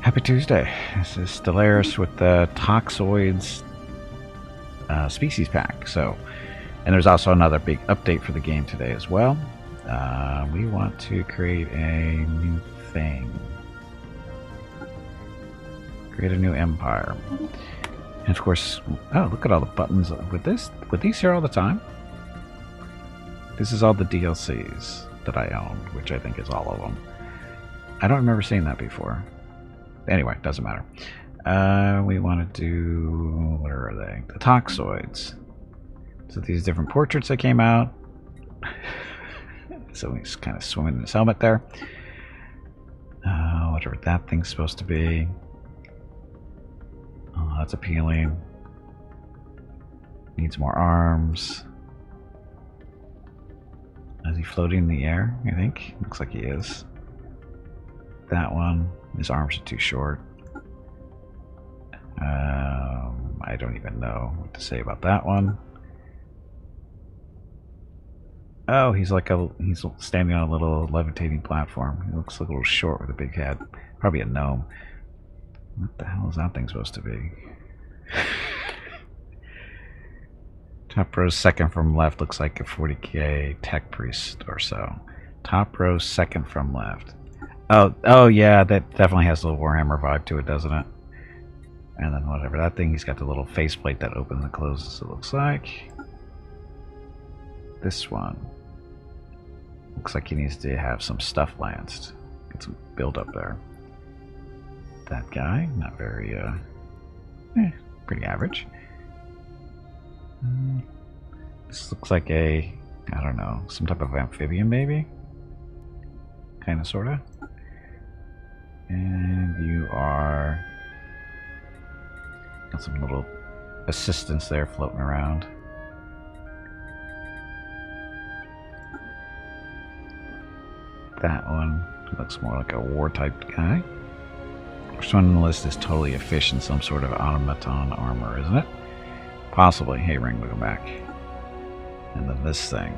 Happy Tuesday. This is Stellaris with the Toxoids species pack. And there's also another big update for the game today as well. We want to create a new thing. Create a new empire. And of course, oh, look at all the buttons with this. With these here all the time. This is all the DLCs that I own, which I think is all of them. I don't remember seeing that before. Anyway, doesn't matter. We want to do, where are they? The Toxoids. So these different portraits that came out. So he's kind of swimming in his helmet there. Whatever that thing's supposed to be. Oh, that's appealing. Needs more arms. Is he floating in the air, I think? Looks like he is. That one. His arms are too short. I don't even know what to say about that one. Oh, he's standing on a little levitating platform. He looks like a little short with a big head. Probably a gnome. What the hell is that thing supposed to be? Top row second from left looks like a 40k tech priest or so. Top row second from left. Oh yeah, that definitely has a little Warhammer vibe to it, doesn't it? And then whatever that thing, he's got the little faceplate that opens and closes, it looks like. This one looks like he needs to have some stuff lanced. Get some build up there. That guy, not very, pretty average. This looks like a, I don't know, some type of amphibian maybe? Kinda, sorta. And you are... got some little assistants there floating around. That one looks more like a war-type guy. First one on the list is totally a fish in some sort of automaton armor, isn't it? Possibly. Hey, Ring, we'll go back. And then this thing.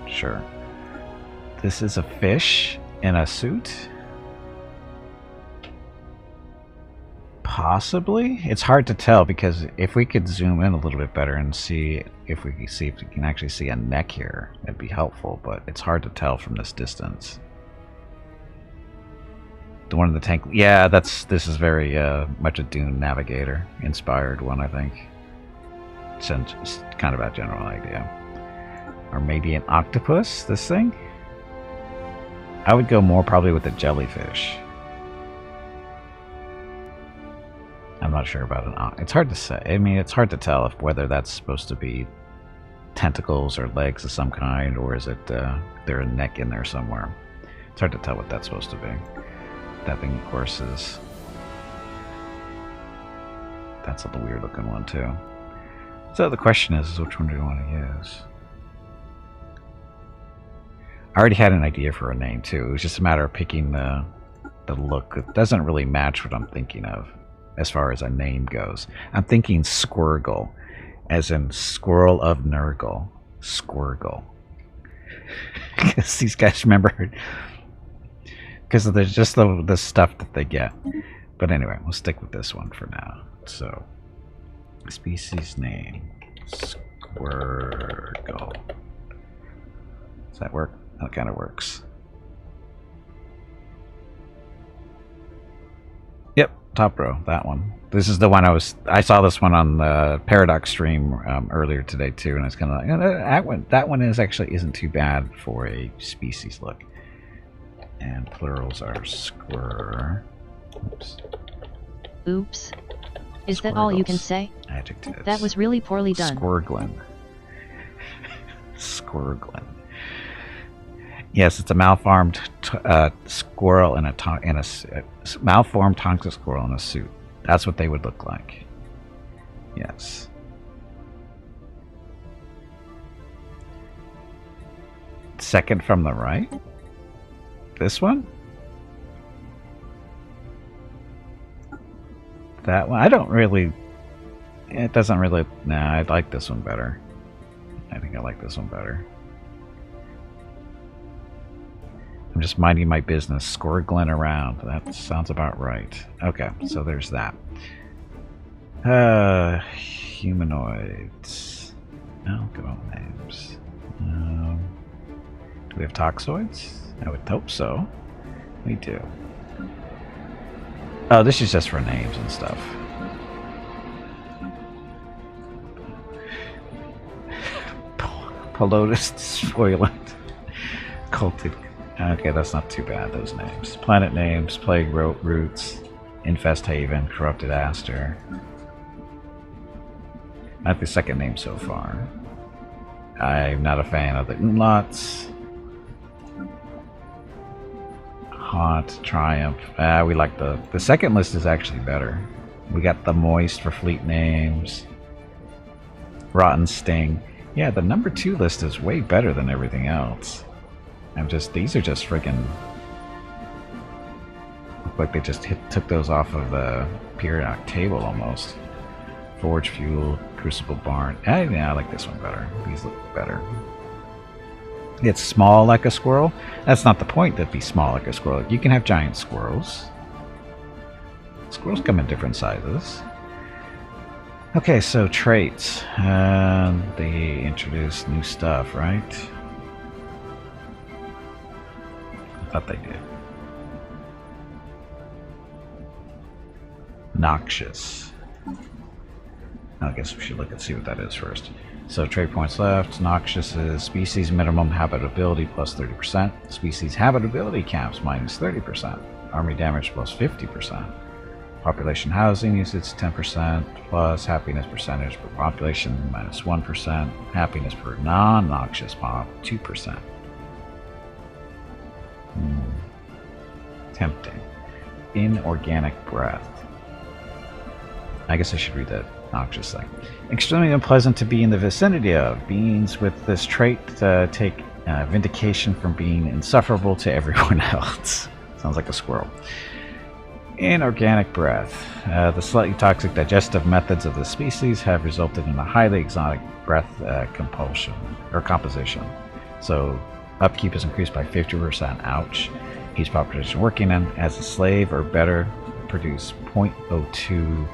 Sure. This is a fish in a suit? Possibly? It's hard to tell because if we could zoom in a little bit better and see if we can actually see a neck here, it'd be helpful, but it's hard to tell from this distance. The one in the tank, yeah, this is very much a Dune Navigator inspired one, I think. It's kind of a general idea. Or maybe an octopus, this thing? I would go more probably with the jellyfish. I'm not sure about an it's hard to say. I mean, it's hard to tell whether that's supposed to be tentacles or legs of some kind, or is it there a neck in there somewhere. It's hard to tell what that's supposed to be. That thing, of course, is... that's a weird looking one, too. So the question is which one do you want to use? I already had an idea for a name, too. It was just a matter of picking the look. It doesn't really match what I'm thinking of as far as a name goes. I'm thinking Squirrgle, as in Squirrel of Nurgle. Squirrgle. Because these guys, remember... because there's just the stuff that they get. But anyway, we'll stick with this one for now. So, species name, Squirrgle. Does that work? That kind of works. Yep, top row, that one. This is the one I saw this one on the Paradox stream earlier today too, and I was kind of like, that one isn't too bad for a species look. And plurals are squir. Oops. Oops. Is that all you can say? Adjectives. That was really poorly done. Squirglin. Squirglin. Yes, it's a malformed squirrel in a malformed toxic squirrel in a suit. That's what they would look like. Yes. Second from the right. This one? That one? I don't really... it doesn't really... nah, I like this one better. I think I like this one better. I'm just minding my business, squirgling around. That sounds about right. Okay, so there's that. Humanoids. No, good old names. Do we have toxoids? I would hope so. We do. Oh, this is just for names and stuff. Pelotus, Spoilant, Cultic. Okay, that's not too bad, those names. Planet names, Plague Roots, Infest Haven, Corrupted Aster. Not the second name so far. I'm not a fan of the Umlauts. Haunt, Triumph. We like the second list is actually better. We got the Moist for fleet names. Rotten Sting. Yeah, the number 2 list is way better than everything else. These are just freaking. Look like they just took those off of the periodic table almost. Forge Fuel, Crucible Barn. Yeah, I like this one better. These look better. It's small like a squirrel. That's not the point, that be small like a squirrel. You can have giant squirrels. Squirrels come in different sizes. Okay, so traits. They introduced new stuff, right? I thought they did. Noxious. I guess we should look and see what that is first. So trait points left. Noxious is species minimum habitability plus 30%. Species habitability caps minus 30%. Army damage plus 50%. Population housing usage 10% plus happiness percentage per population minus 1%. Happiness per non-noxious pop 2%. Tempting. Inorganic breath. I guess I should read that noxious thing. Extremely unpleasant to be in the vicinity of. Beings with this trait take vindication from being insufferable to everyone else. Sounds like a squirrel. Inorganic breath. The slightly toxic digestive methods of the species have resulted in a highly exotic breath compulsion or composition. So upkeep is increased by 50%. Ouch. Each population working in as a slave or better produce 0.02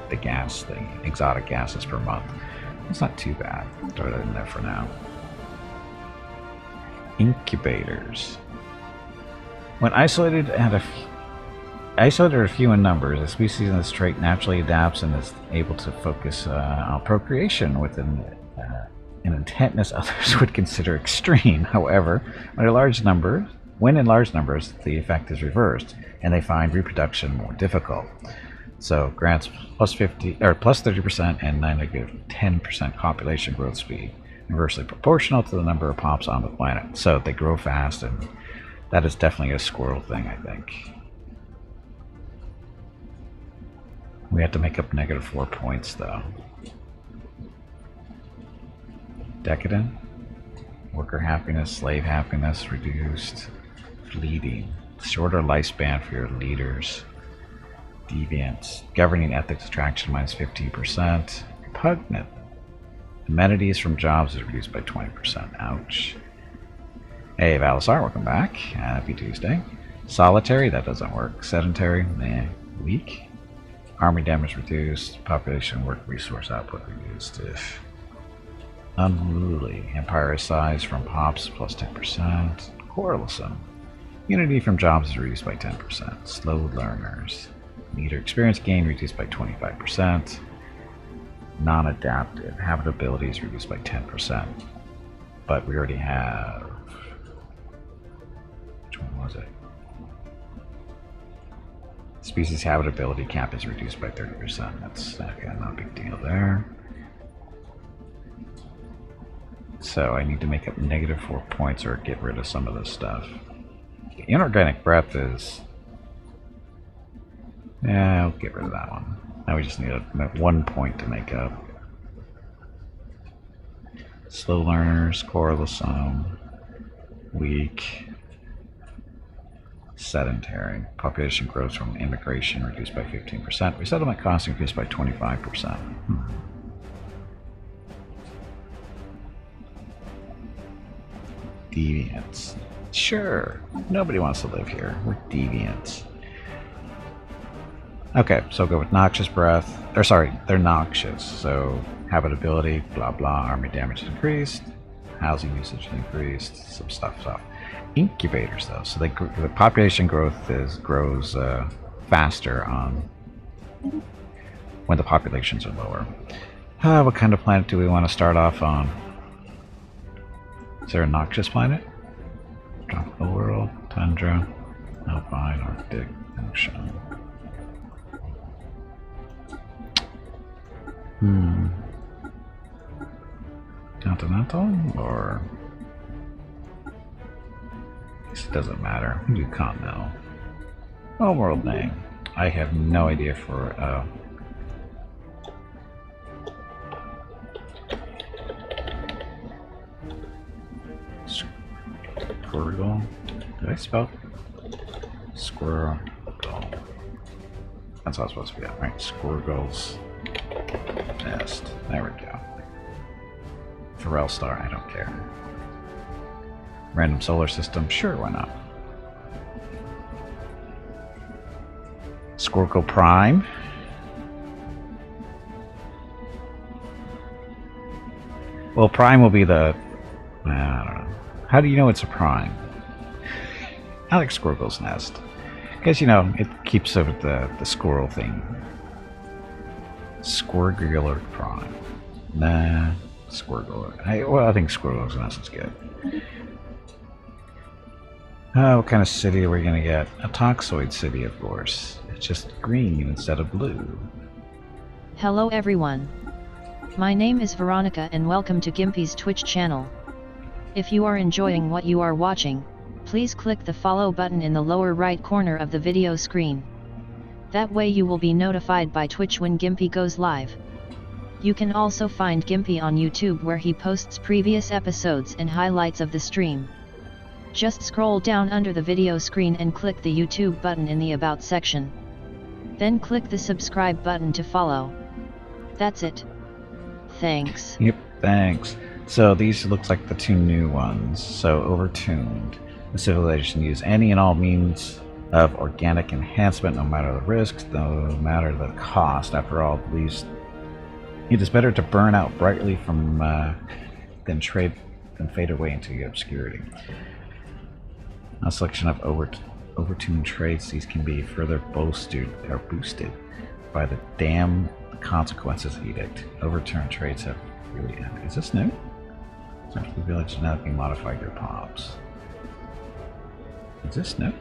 the gas thing, exotic gases per month. It's not too bad. Throw that in there for now. Incubators. When isolated at a few in numbers, a species in this trait naturally adapts and is able to focus on procreation with an intentness others would consider extreme. However, when in large numbers, the effect is reversed, and they find reproduction more difficult. So grants plus 50 or plus 30% and -10% population growth speed, inversely proportional to the number of pops on the planet. So they grow fast, and that is definitely a squirrel thing, I think. We have to make up -4 points, though. Decadent, worker happiness, slave happiness reduced, fleeting, shorter lifespan for your leaders. Deviants. Governing ethics attraction minus 15%. Repugnant. Amenities from jobs is reduced by 20%. Ouch. Hey, Valisar, welcome back. Happy Tuesday. Solitary, that doesn't work. Sedentary, weak. Army damage reduced. Population work resource output reduced. Unruly. Empire size from pops plus 10%. Quarrelsome. Unity from jobs is reduced by 10%. Slow learners. Leader experience gain reduced by 25%. Non-adaptive. Habitability is reduced by 10%. But we already have... Which one was it? Species habitability cap is reduced by 30%. That's okay, not a big deal there. So I need to make up -4 points or get rid of some of this stuff. Inorganic breath is... Yeah, I'll get rid of that one. Now we just need 1 point to make up. Slow learners, quarrelsome, weak, sedentary. Population growth from immigration reduced by 15%. Resettlement costs increased by 25%. Deviants. Sure. Nobody wants to live here. We're deviants. Okay, so go with noxious breath. Or sorry, they're noxious. So habitability, blah blah, army damage increased, housing usage increased, some stuff. Incubators though, so the population growth grows faster on when the populations are lower. What kind of planet do we want to start off on? Is there a noxious planet? Tropical world, tundra, alpine, arctic, ocean. Continental, or I guess it doesn't matter. We do continental. Oh, world name. I have no idea for Squirrgle. Did I spell Squirrgle? That's how it's supposed to be, right? Squirrgle's nest. There we go. Pharrell star, I don't care. Random solar system, sure, why not? Squirrgle Prime. Well, Prime will be the... I don't know. How do you know it's a Prime? I like Squirrgle's nest. Because, you know, it keeps up with the squirrel thing. Squirrgle Prime. Nah, Squirrgle. I think Squirrgle's nest is good. What kind of city are we going to get? A Toxoid city, of course. It's just green instead of blue. Hello everyone. My name is Veronica and welcome to Gimpy's Twitch channel. If you are enjoying what you are watching, please click the follow button in the lower right corner of the video screen. That way you will be notified by Twitch when Gimpy goes live. You can also find Gimpy on YouTube where he posts previous episodes and highlights of the stream. Just scroll down under the video screen and click the YouTube button in the About section. Then click the subscribe button to follow. That's it. Thanks. Yep, thanks. So these looks like the two new ones. So overtuned. The civilization use any and all means of organic enhancement, no matter the risks, no matter the cost. After all, at least it is better to burn out brightly from than fade away into obscurity. A selection of overtuned traits. These can be further boosted by the damn consequences edict. Overturned traits have really ended. Is this new? Central village genetically modified your pops. Is this new?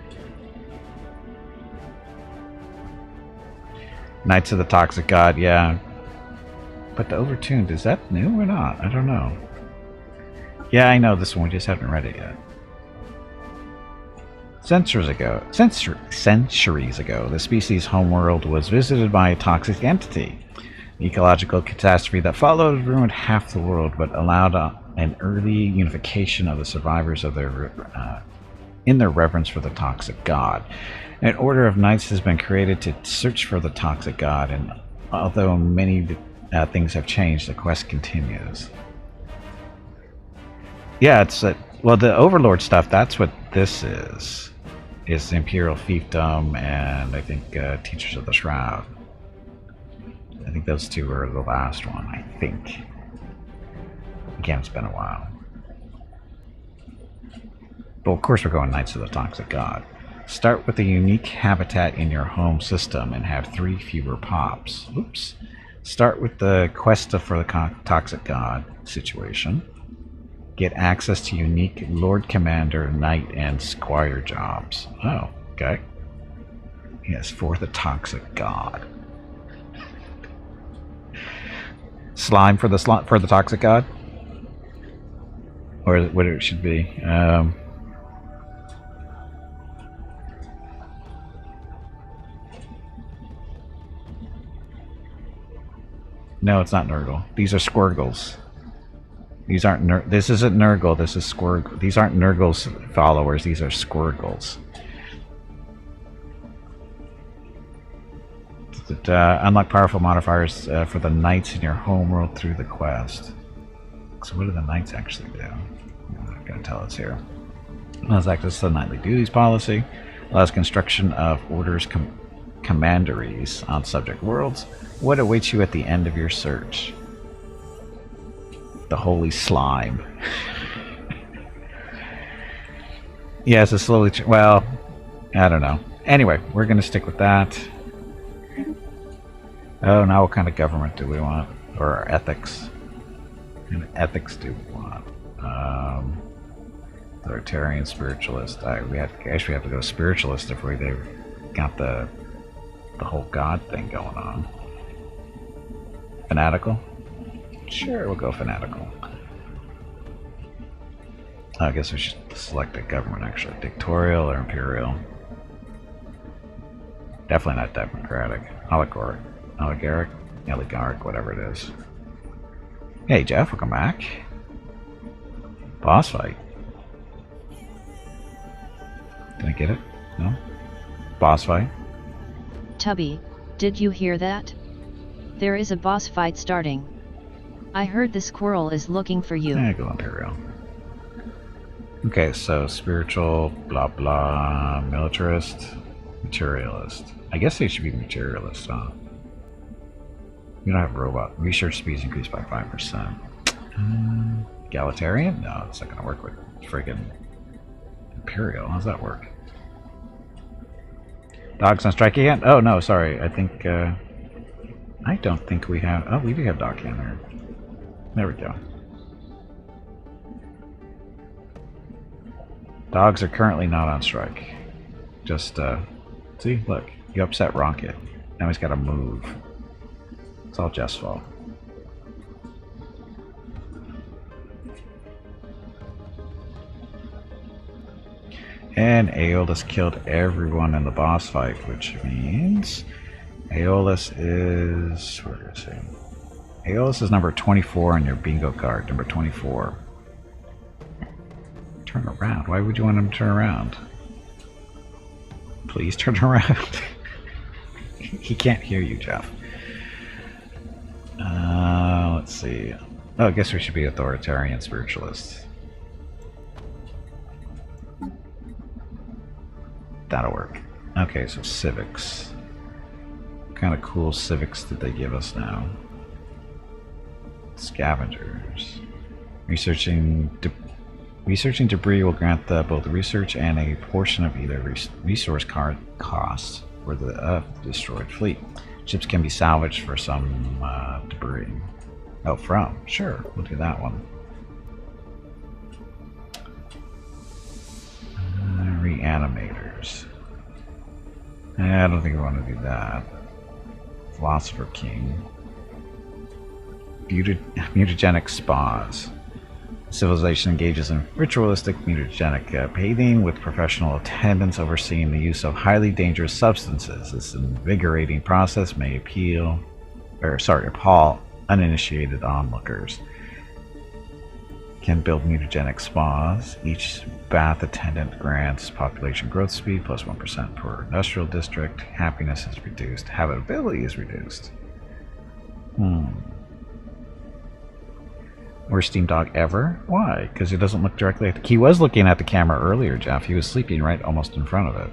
Knights of the Toxic God, yeah. But the overtuned, is that new or not? I don't know. Yeah, I know this one, we just haven't read it yet. Centuries ago, the species' homeworld was visited by a toxic entity. The ecological catastrophe that followed ruined half the world, but allowed an early unification of the survivors of in their reverence for the toxic god. An order of knights has been created to search for the toxic god, and although many things have changed, the quest continues. Yeah, it's well, the Overlord stuff. That's what this is. It's Imperial Fiefdom, and I think Teachers of the Shroud. I think those two were the last one. I think. Again, it's been a while. But of course, we're going Knights of the Toxic God. Start with a unique habitat in your home system and have 3 fewer pops. Oops. Start with the quest for the Toxic God situation. Get access to unique Lord Commander, Knight, and Squire jobs. Oh, okay. Yes, for the Toxic God. Slime for the Toxic God? Or what it should be. No, it's not Nurgle. These are Squirgles. These aren't this isn't Nurgle, this is Squirgle. These aren't Nurgle's followers, these are Squirgles. Unlock powerful modifiers for the knights in your homeworld through the quest. So what do the knights actually do? I'm not going to tell us here. Allows access to the nightly duties policy. Allows construction of orders commanderies on subject worlds. What awaits you at the end of your search? The holy slime. Yes, it's slowly. Well, I don't know. Anyway, we're going to stick with that. Oh, now what kind of government do we want? Or ethics? What kind of ethics do we want? Authoritarian, spiritualist. We actually have to go spiritualist if they've got the whole god thing going on. Fanatical? Sure, we'll go fanatical. I guess we should select a government actually. Dictatorial or imperial? Definitely not democratic. Oligarch, whatever it is. Hey Jeff, welcome back. Boss fight. Did I get it? No? Boss fight? Tubby, did you hear that? There is a boss fight starting. I heard the squirrel is looking for you. Go imperial. Okay, so spiritual, blah blah, militarist, materialist. I guess they should be materialist, huh? We don't have robot. Research speeds increased by 5%. Egalitarian? No, it's not gonna work with friggin' imperial. How's that work? Dogs on strike again? Oh no, sorry. I think I don't think we have. Oh, we do have dog in there. There we go. Dogs are currently not on strike. Just see, look, you upset Rocket. Now he's got to move. It's all Jeff's fault. And Aeolus killed everyone in the boss fight, which means Aeolus is... where is he? Aeolus is number 24 on your bingo card, number 24. Turn around. Why would you want him to turn around? Please turn around. He can't hear you, Jeff. Let's see. Oh, I guess we should be authoritarian spiritualists. That'll work. Okay, so civics. What kind of cool civics did they give us now? Scavengers. Researching debris will grant both research and a portion of either resource card costs for the destroyed fleet. Ships can be salvaged for some debris. Oh, sure, we'll do that one. Reanimators. I don't think we want to do that. Philosopher King. Mutagenic spas. Civilization engages in ritualistic mutagenic bathing with professional attendants overseeing the use of highly dangerous substances. This invigorating process may appall uninitiated onlookers. Can build mutagenic spas. Each bath attendant grants population growth speed plus 1% per industrial district. Happiness is reduced. Habitability is reduced. Worst Steam Dog ever? Why? Because he doesn't look directly at the... He was looking at the camera earlier, Jeff. He was sleeping right almost in front of it.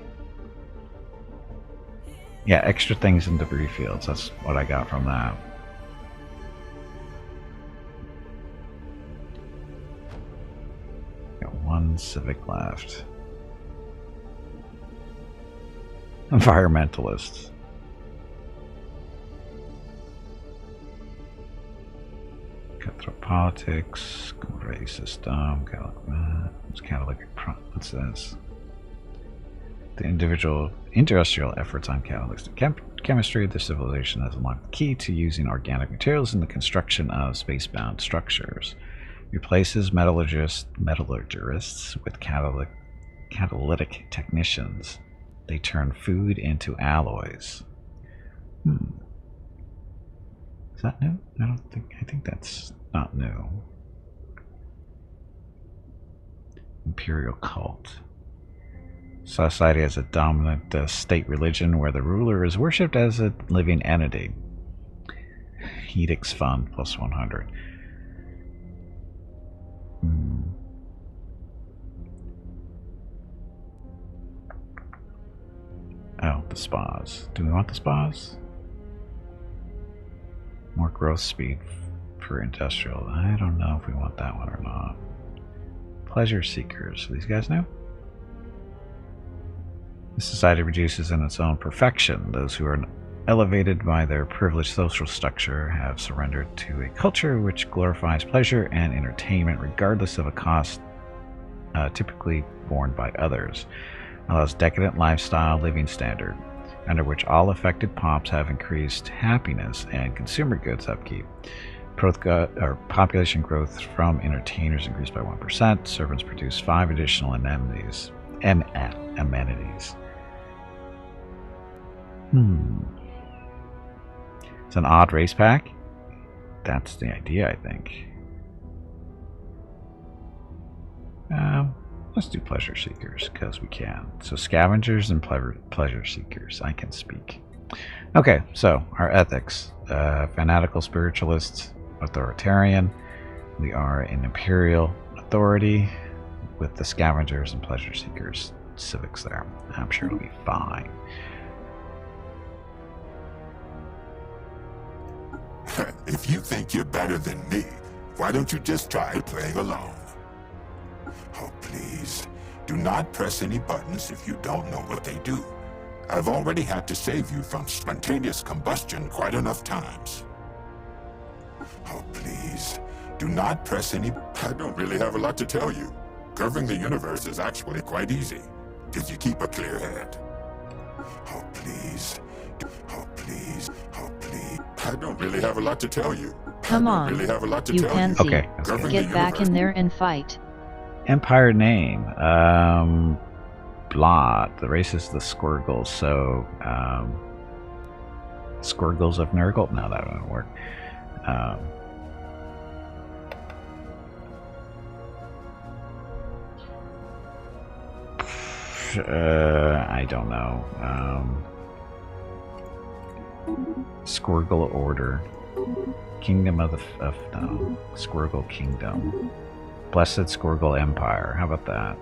Yeah, extra things in debris fields. That's what I got from that. Got one civic left. Environmentalists. Cutthroat politics, race system, what's this? The industrial efforts on catalytic chemistry of the civilization has unlocked the key to using organic materials in the construction of spacebound structures. Replaces metallurgists with catalytic technicians. They turn food into alloys. Is that new? I think that's not new. Imperial cult. Society as a dominant state religion where the ruler is worshipped as a living entity. Edicts fund plus 100. Oh, the spas. Do we want the spas? More growth speed for industrial. I don't know if we want that one or not. Pleasure seekers. Are these guys new? This society reduces in its own perfection. Those who are elevated by their privileged social structure have surrendered to a culture which glorifies pleasure and entertainment regardless of a cost typically borne by others. Allows decadent lifestyle living standard, under which all affected pops have increased happiness and consumer goods upkeep. Population growth from entertainers increased by 1%. Servants produce 5 additional amenities. It's an odd race pack. That's the idea, I think. Let's do pleasure seekers because we can. So scavengers and pleasure seekers. I can speak. Okay, so our ethics: fanatical spiritualist, authoritarian. We are an imperial authority with the scavengers and pleasure seekers. Civics there. I'm sure it'll be fine. If you think you're better than me, why don't you just try playing along? Oh, please, do not press any buttons if you don't know what they do. I've already had to save you from spontaneous combustion quite enough times. Oh, please, do not press any... I don't really have a lot to tell you. Curving the universe is actually quite easy, if you keep a clear head. Oh, please. Oh, please. Oh, please. I don't really have a lot to tell you. Come on, really have a lot to you tell pansy. you. Okay, Get back in there and fight. Empire name. Blot. The race is the Squirrgle, so Squirrgles of Nurgle? No, that wouldn't work. I don't know. Squirrgle Order. Kingdom of the... no. Squirrgle Kingdom. Blessed Squirrgle Empire. How about that?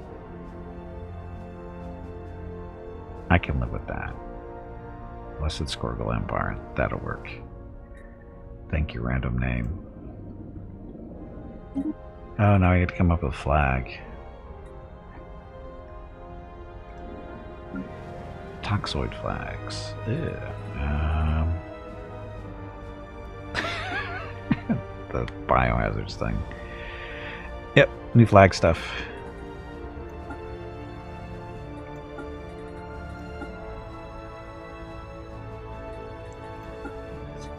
I can live with that. Blessed Squirrgle Empire. That'll work. Thank you, random name. Oh, now I get to come up with a flag. Toxoid flags. Ew. The biohazards thing. Yep, new flag stuff.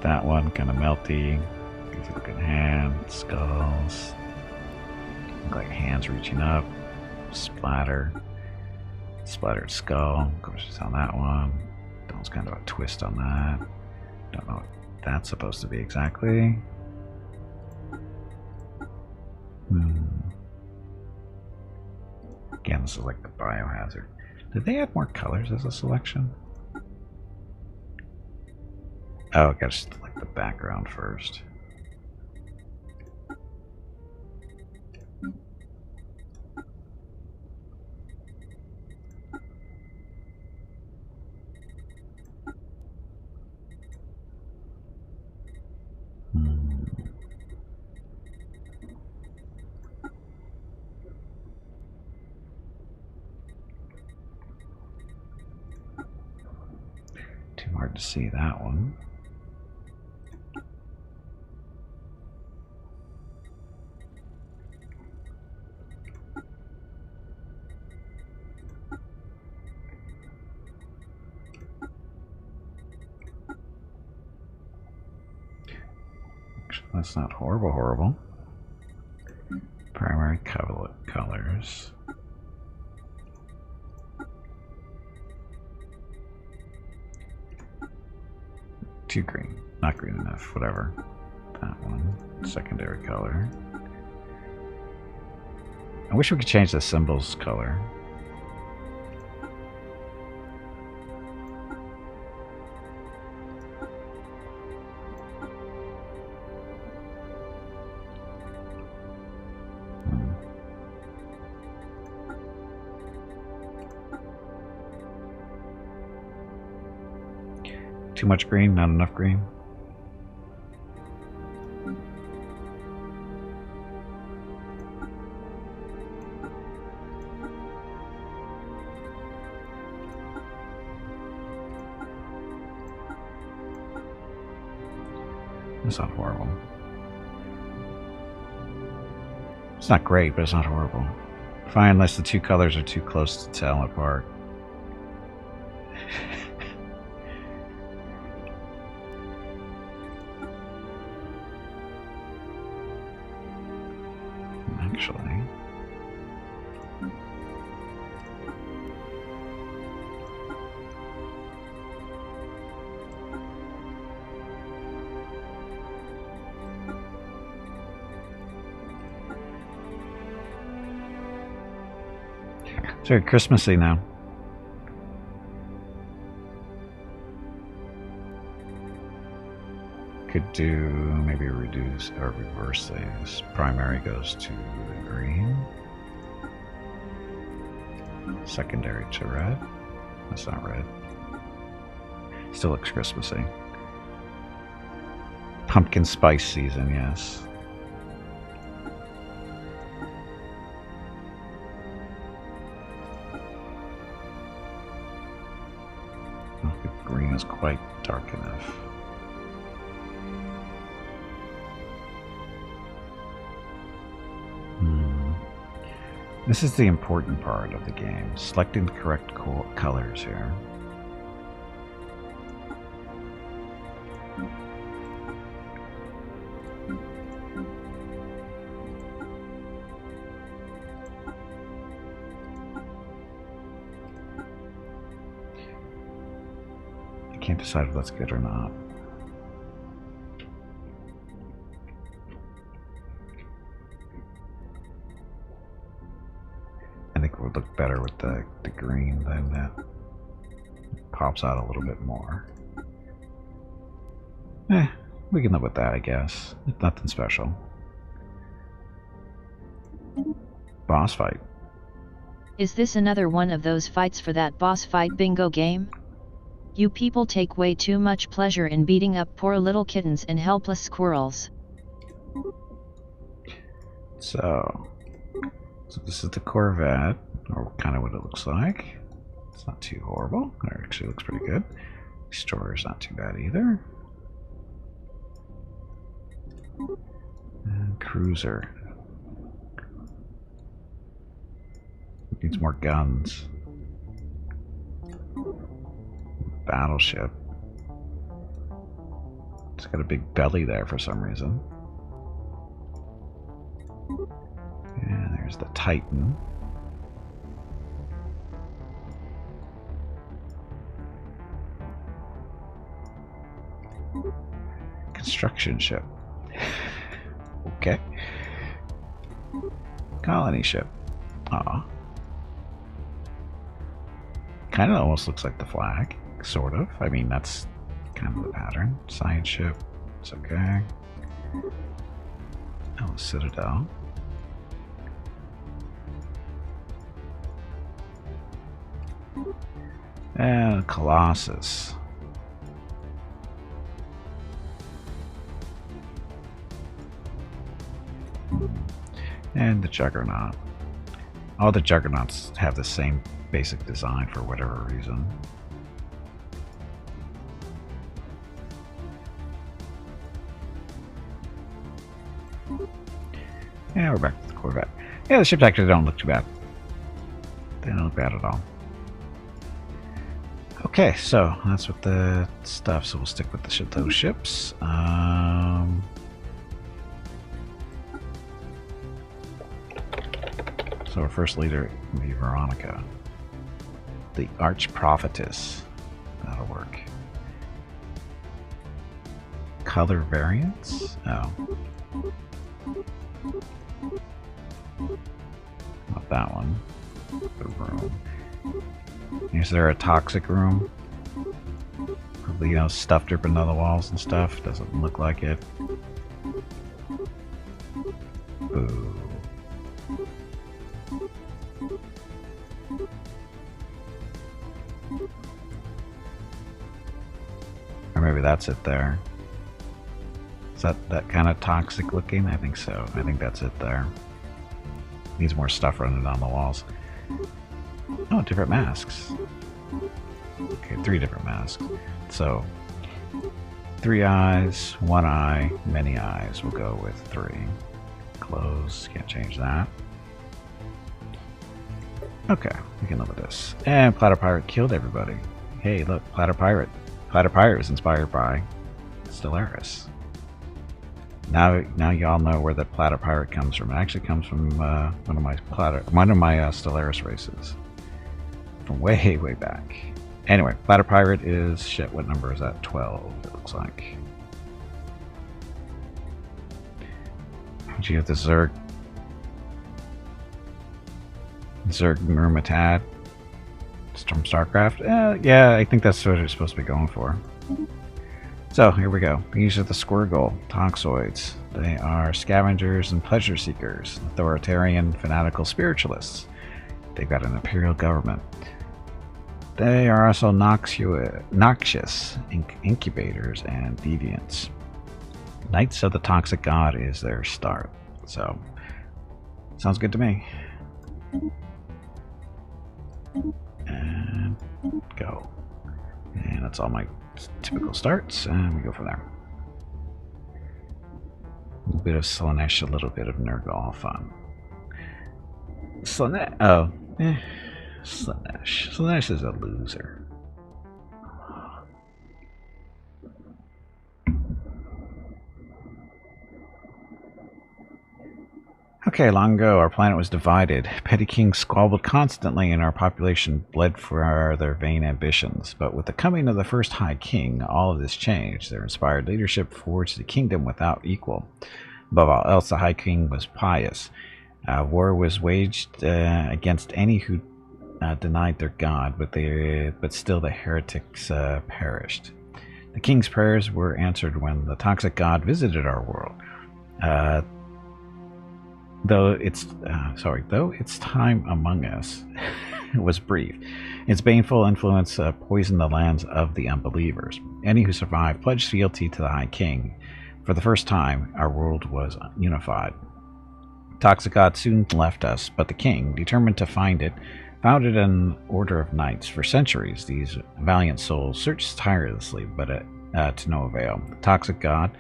That one kind of melty. These looking hands, skulls. Look like hands reaching up. Splatter. Splattered skull. Of course, it's on that one. That one's kind of a twist on that. Don't know what that's supposed to be exactly. Again, this is like the biohazard. Did they add more colors as a selection? Oh, I gotta just like the background first. Too hard to see that one. Actually, that's not horrible. Primary colors. Too green. Not green enough. Whatever. That one. Secondary color. I wish we could change the symbol's color. Too much green? Not enough green? It's not horrible. It's not great, but it's not horrible. Fine, unless the two colors are too close to tell apart. Actually, it's very Christmassy now. Could do maybe reduce or reverse these. Primary goes to the green. Secondary to red. That's not red. Still looks Christmassy. Pumpkin spice season, yes. The green is quite dark enough. This is the important part of the game, selecting the correct colors here. I can't decide if that's good or not. I think it would look better with the green, then that pops out a little bit more. We can live with that, I guess. Nothing special. Boss fight. Is this another one of those fights for that boss fight bingo game? You people take way too much pleasure in beating up poor little kittens and helpless squirrels. So this is the Corvette, or kind of what it looks like. It's not too horrible. It actually looks pretty good. Story's not too bad either. And Cruiser. Needs more guns. Battleship. It's got a big belly there for some reason. And there's the Titan. Construction ship. Okay. Colony ship. Aw. Kind of almost looks like the flag. Sort of. I mean, that's kind of the pattern. Science ship. It's okay. Oh, Citadel. And Colossus. And the Juggernaut. All the Juggernauts have the same basic design for whatever reason. Yeah, we're back to the Corvette. Yeah, the ships actually don't look too bad. They don't look bad at all. Okay, so that's with the stuff. So we'll stick with those ships. So our first leader will be Veronica, the Arch Prophetess. That'll work. Color variants? Oh. Not that one. The room. Is there a toxic room? Probably, you know, stuff dripping on the walls and stuff. Doesn't look like it. Boo. I maybe that's it there. Is that kind of toxic looking? I think so. I think that's it there. Needs more stuff running down the walls. Oh, different masks. Okay, 3 different masks. So, 3 eyes, 1 eye, many eyes. We'll go with 3. Close, can't change that. Okay, we can live with this. And Platter Pirate killed everybody. Hey, look, Platter Pirate. Platter Pirate was inspired by Stellaris. Now y'all know where the Platter Pirate comes from. It actually comes from one of my Stellaris races from way back. Anyway, Platter Pirate is shit. What number is that? 12. It looks like. Did you get the Zerg Murmatad from StarCraft? Yeah, I think that's what it's supposed to be going for. So here we go. These are the Squirrgle Toxoids. They are scavengers and pleasure seekers, authoritarian, fanatical spiritualists. They've got an imperial government. They are also noxious incubators and deviants. Knights of the Toxic God is their start. So, sounds good to me. And go. And that's all my typical starts, and we go from there. A little bit of Slaanesh, a little bit of Nurgle, fun. Slaanesh, Slaanesh. Slaanesh is a loser. Okay, long ago, our planet was divided. Petty kings squabbled constantly, and our population bled for their vain ambitions. But with the coming of the first High King, all of this changed. Their inspired leadership forged a kingdom without equal. Above all else, the High King was pious. War was waged against any who denied their god, but still the heretics perished. The king's prayers were answered when the toxic god visited our world. Though its time among us was brief, its baneful influence poisoned the lands of the unbelievers. Any who survived pledged fealty to the High King. For the first time, our world was unified. Toxic God soon left us, but the king, determined to find it, founded an order of knights. For centuries, these valiant souls searched tirelessly, but to no avail. The Toxic God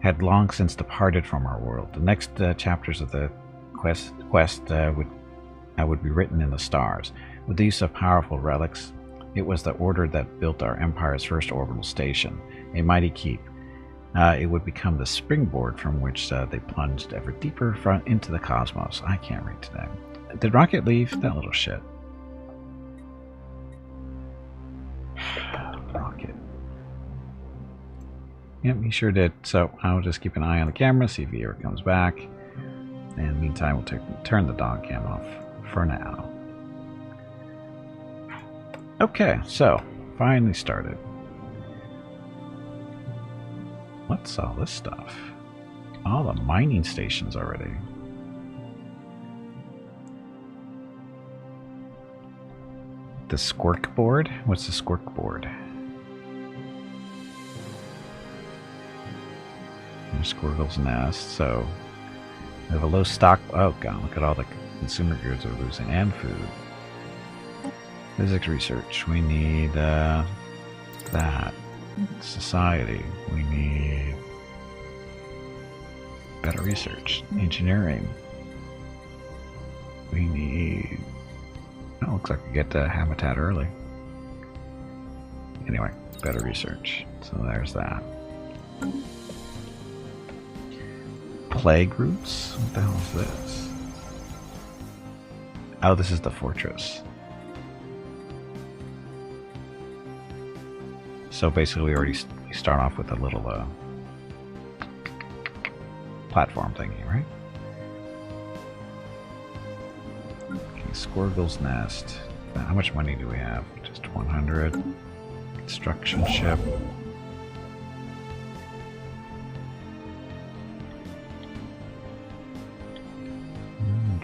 had long since departed from our world. The next chapters of the quest would be written in the stars. With the use of powerful relics, it was the order that built our empire's first orbital station, a mighty keep. It would become the springboard from which they plunged ever deeper into the cosmos. I can't read today. Did Rocket leave? That little shit. Rocket. Yep, he sure did. So I'll just keep an eye on the camera, see if he ever comes back. And in the meantime, we'll turn the dog cam off for now. Okay, so finally started. What's all this stuff? All the mining stations already. The Squirk board? What's the Squirk board? Squirgle's nest. So we have a low stock. Oh god, look at all the consumer goods we're losing, and food. Physics research. We need that. Society. We need better research. Engineering. We need. Oh, looks like we get habitat early. Anyway, better research. So there's that. Plague routes? What the hell is this? Oh, this is the fortress. So basically we start off with a little platform thingy, right? Okay, Squirgle's nest. How much money do we have? Just 100. Construction ship.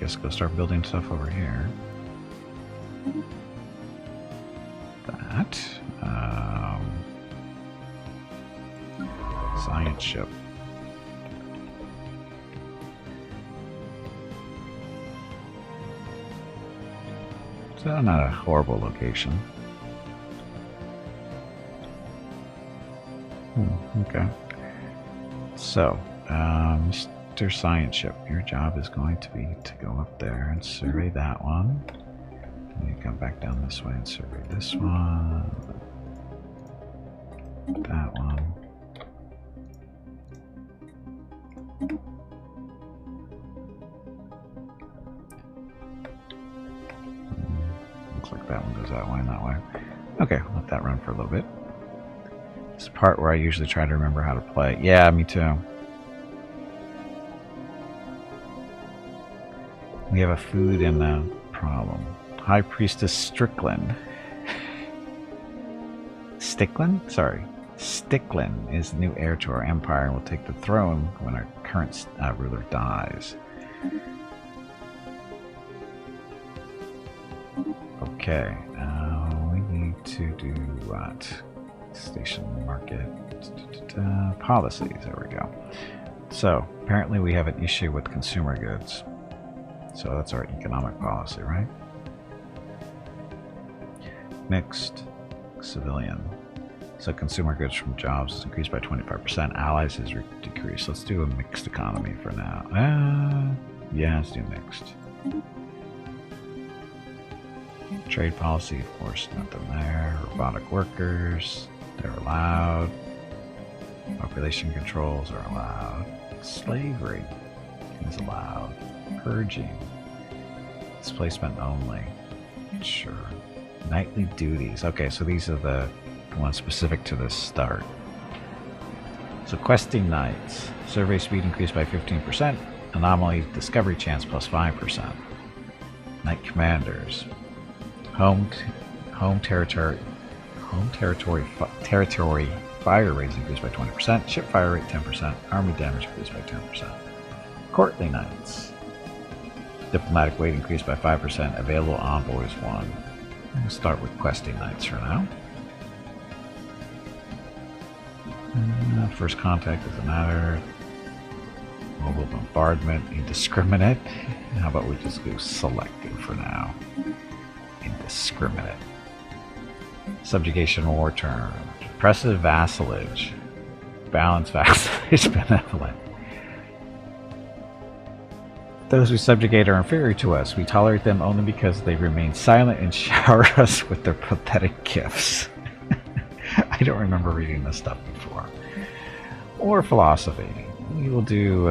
Guess go start building stuff over here. That. Science ship. So not a horrible location. Okay. So, Mr. Science Ship, your job is going to be to go up there and survey that one. And you come back down this way and survey this one. That one. Looks like that one goes that way and that way. Okay, let that run for a little bit. This is the part where I usually try to remember how to play. Yeah, me too. We have a food and a problem. High Priestess Strickland. Sticklin? Sorry. Sticklin is the new heir to our empire and will take the throne when our current ruler dies. Okay. We need to do what? Station market. Policies. There we go. So, apparently we have an issue with consumer goods. So that's our economic policy, right? Mixed. Civilian. So consumer goods from jobs is increased by 25%. Allies is decreased. Let's do a mixed economy for now. Yeah, let's do mixed. Trade policy, of course, nothing there. Robotic workers, they're allowed. Population controls are allowed. Slavery is allowed. Purging. Displacement only. Sure. Nightly duties. Okay, so these are the ones specific to this start. So questing nights. Survey speed increased by 15%. Anomaly discovery chance plus 5%. Night commanders. Home territory fire rates increased by 20%. Ship fire rate 10%. Army damage increased by 10%. Courtly nights. Diplomatic weight increased by 5%. Available envoys 1. We'll start with questing nights for now. First contact doesn't matter. Mobile bombardment, indiscriminate. How about we just go selective for now? Indiscriminate. Subjugation war term. Oppressive vassalage. Balanced vassalage, benevolent. Those we subjugate are inferior to us. We tolerate them only because they remain silent and shower us with their pathetic gifts. I don't remember reading this stuff before. Or philosophy. We will do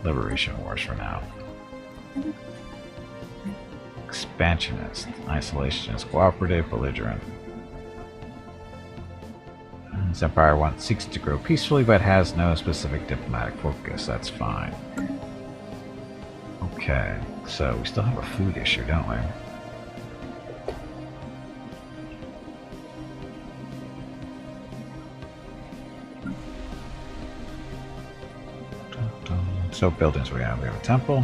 liberation wars for now. Expansionist, isolationist, cooperative, belligerent. This empire seeks to grow peacefully but has no specific diplomatic focus. That's fine. Okay, so we still have a food issue, don't we? So buildings we have a temple,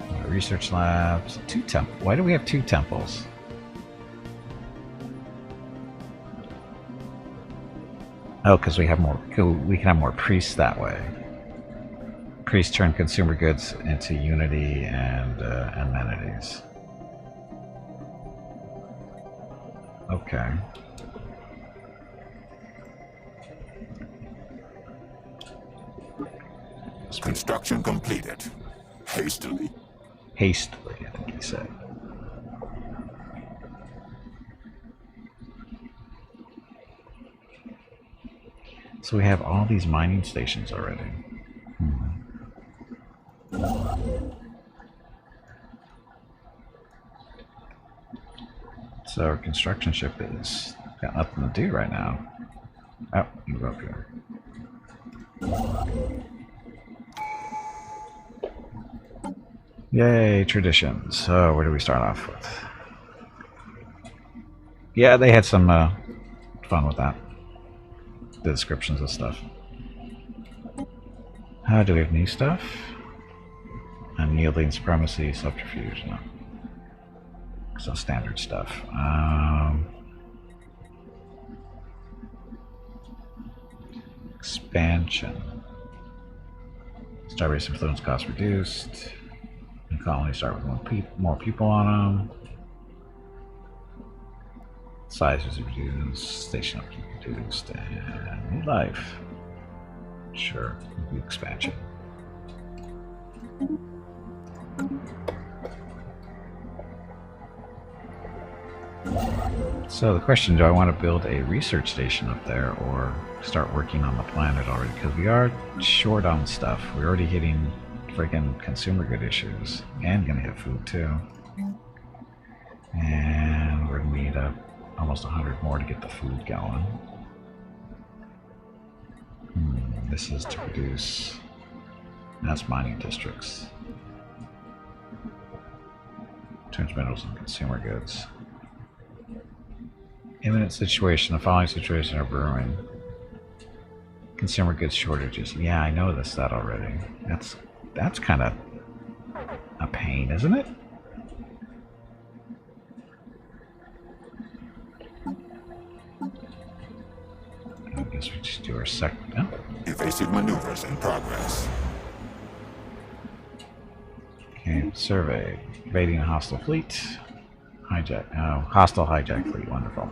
we have research labs, 2 temples. Why do we have 2 temples? Oh, because we have more. We can have more priests that way. Priests turn consumer goods into unity and amenities. Okay. Construction completed. Hastily. Hastily, I think he said. So we have all these mining stations already. So our construction ship is got nothing to do right now. Oh, you go up here. Yay, traditions. So where do we start off with? Yeah, they had some fun with that. The descriptions of stuff. Do we have new stuff? Unyielding supremacy, subterfuge, no. So standard stuff. Expansion. Starbase influence cost reduced. The colony start with more people on them. Size is reduced. Station upkeep reduced. And new life. Sure. Expansion. So the question, do I want to build a research station up there or start working on the planet already? Because we are short on stuff. We're already hitting freaking consumer good issues. And gonna have food too. And we're gonna need almost 100 more to get the food going. This is to produce... That's mining districts. Turns minerals and consumer goods. Imminent situation. The following situation are brewing. Consumer goods shortages. Yeah, I noticed that already. That's kind of a pain, isn't it? I guess we just do our second. Oh. Evasive maneuvers in progress. Okay, survey. Evading a hostile fleet. Hijack. Oh, hostile hijack fleet. Wonderful.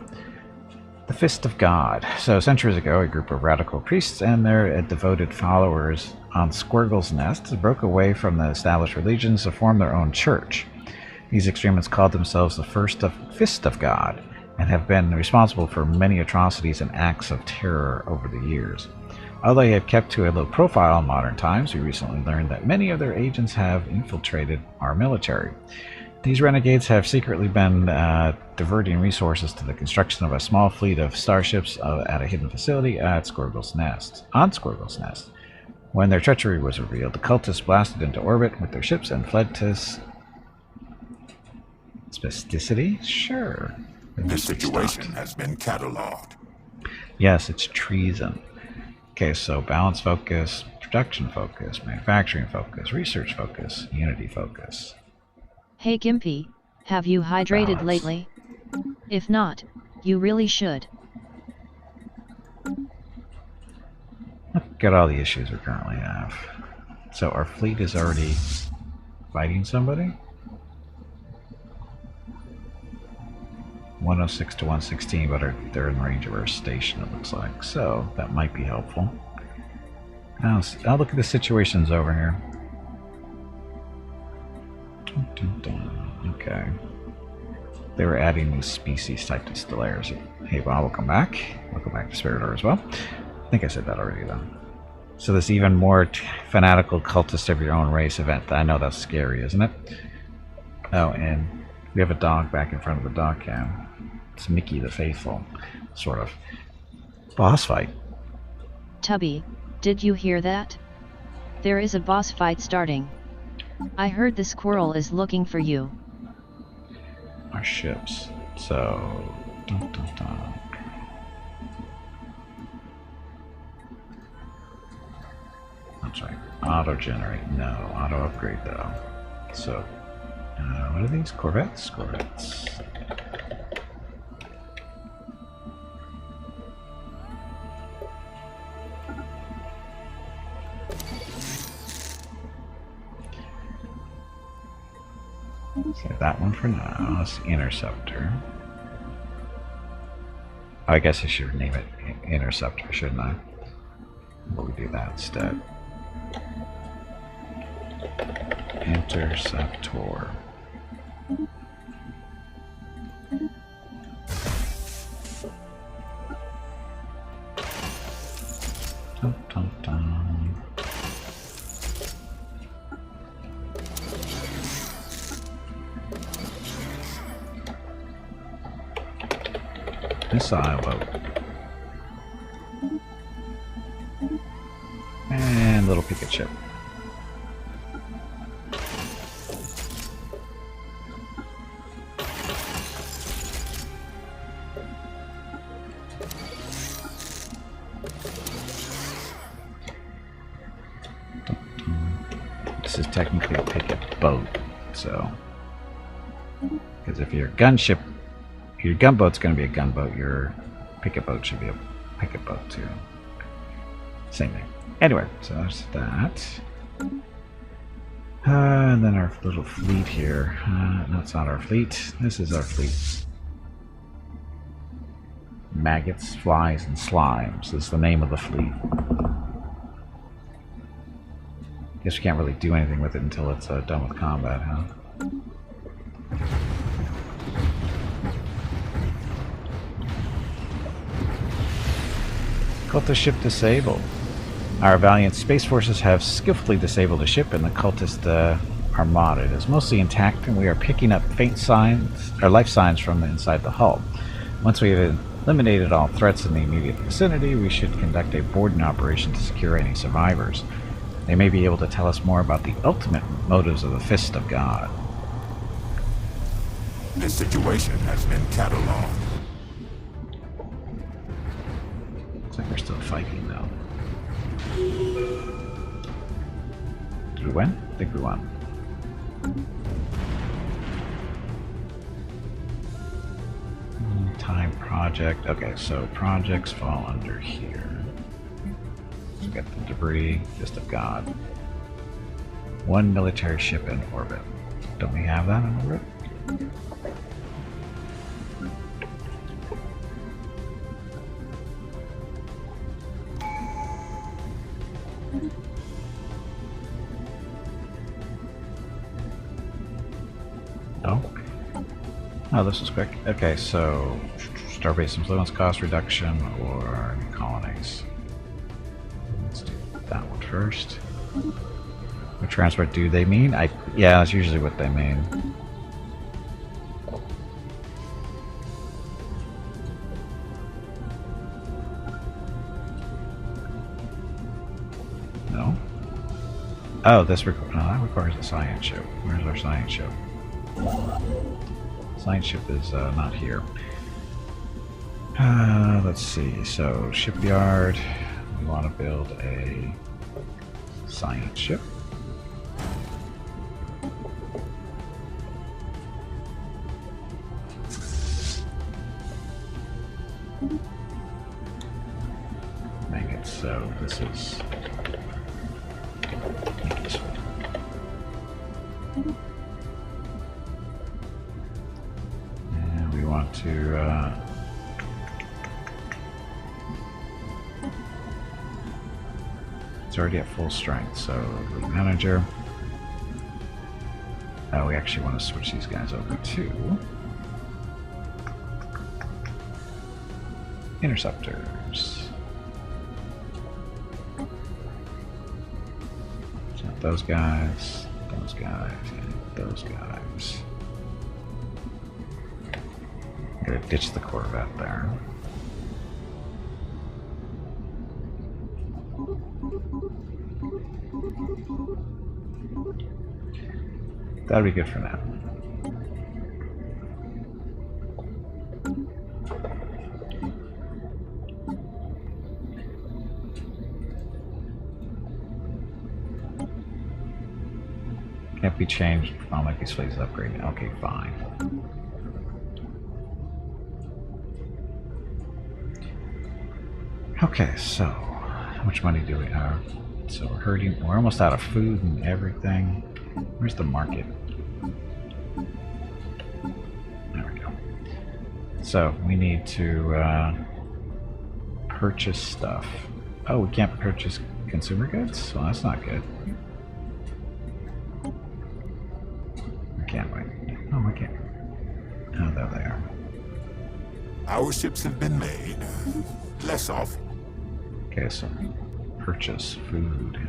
The Fist of God. So, centuries ago, a group of radical priests and their devoted followers on Squirrgle's Nest broke away from the established religions to form their own church. These extremists called themselves the Fist of God and have been responsible for many atrocities and acts of terror over the years. Although they have kept to a low profile in modern times, we recently learned that many of their agents have infiltrated our military. These renegades have secretly been diverting resources to the construction of a small fleet of starships at a hidden facility at Squirrgle's Nest. On Squirrgle's Nest. When their treachery was revealed, the cultists blasted into orbit with their ships and fled to spasticity? Sure. This situation has been cataloged. Yes, it's treason. Okay, so balance focus, production focus, manufacturing focus, research focus, unity focus. Hey Gimpy, have you hydrated Balance. lately? If not, you really should. Look at all the issues we currently have. So our fleet is already fighting somebody? 106 to 116, but they're in range of our station, it looks like. So that might be helpful. Now, I'll look at the situations over here. Okay. They were adding these species type to Stellaris. Hey, Bob, welcome back. Welcome back to Spirit as well. I think I said that already, though. So this even more fanatical cultist of your own race event. I know that's scary, isn't it? Oh, and we have a dog back in front of the dog cam. It's Mickey the Faithful, sort of. Boss fight. Tubby, did you hear that? There is a boss fight starting. I heard the squirrel is looking for you. Our ships. So... Dun, dun, dun. That's right. Auto-generate. No. Auto-upgrade, though. So... what are these? Corvettes? Corvettes. Save that one for now. It's Interceptor. I guess I should name it Interceptor, shouldn't I? But we do that instead. Interceptor. Dun, dun, dun. Missile boat. And little picket ship. This is technically a picket boat, so because if your gunship, your gunboat's going to be a gunboat, your picket boat should be a picket boat too. Same thing. Anyway, so there's that. And then our little fleet here. No, it's not our fleet. This is our fleet. Maggots, flies, and slimes is the name of the fleet. Guess we can't really do anything with it until it's done with combat, huh? Cultist ship disabled. Our valiant space forces have skillfully disabled a ship, and the cultist armada is mostly intact, and we are picking up faint signs or life signs from inside the hull. Once we have eliminated all threats in the immediate vicinity, we should conduct a boarding operation to secure any survivors. They may be able to tell us more about the ultimate motives of the Fist of God. This situation has been cataloged. Looks like we're still fighting, though. Did we win? I think we won. Time project. Okay, so projects fall under here. So we got the debris, Fist of God. One military ship in orbit. Don't we have that in orbit? No? Oh, this is quick. Okay, so starbase influence, cost reduction, or colonies. Let's do that one first. What transport do they mean? Yeah, that's usually what they mean. No? Oh, that requires a science ship. Where's our science ship? Science ship is not here. Let's see. So, shipyard. We want to build a science ship. Make it so this is. Make this one. And we want to. It's already at full strength, so lead manager. We actually want to switch these guys over to interceptors. So those guys, and those guys. I'm gonna ditch the Corvette there. That'll be good for now. Can't be changed. I'll make these fleets upgrade. Okay, fine. Okay, so how much money do we have? So we're hurting. We're almost out of food and everything. Where's the market? There we go. So we need to purchase stuff. Oh, we can't purchase consumer goods? Well, that's not good. Or can we? Oh, we can't. Oh, there they are. Our ships have been made less awful. Okay, so purchase food.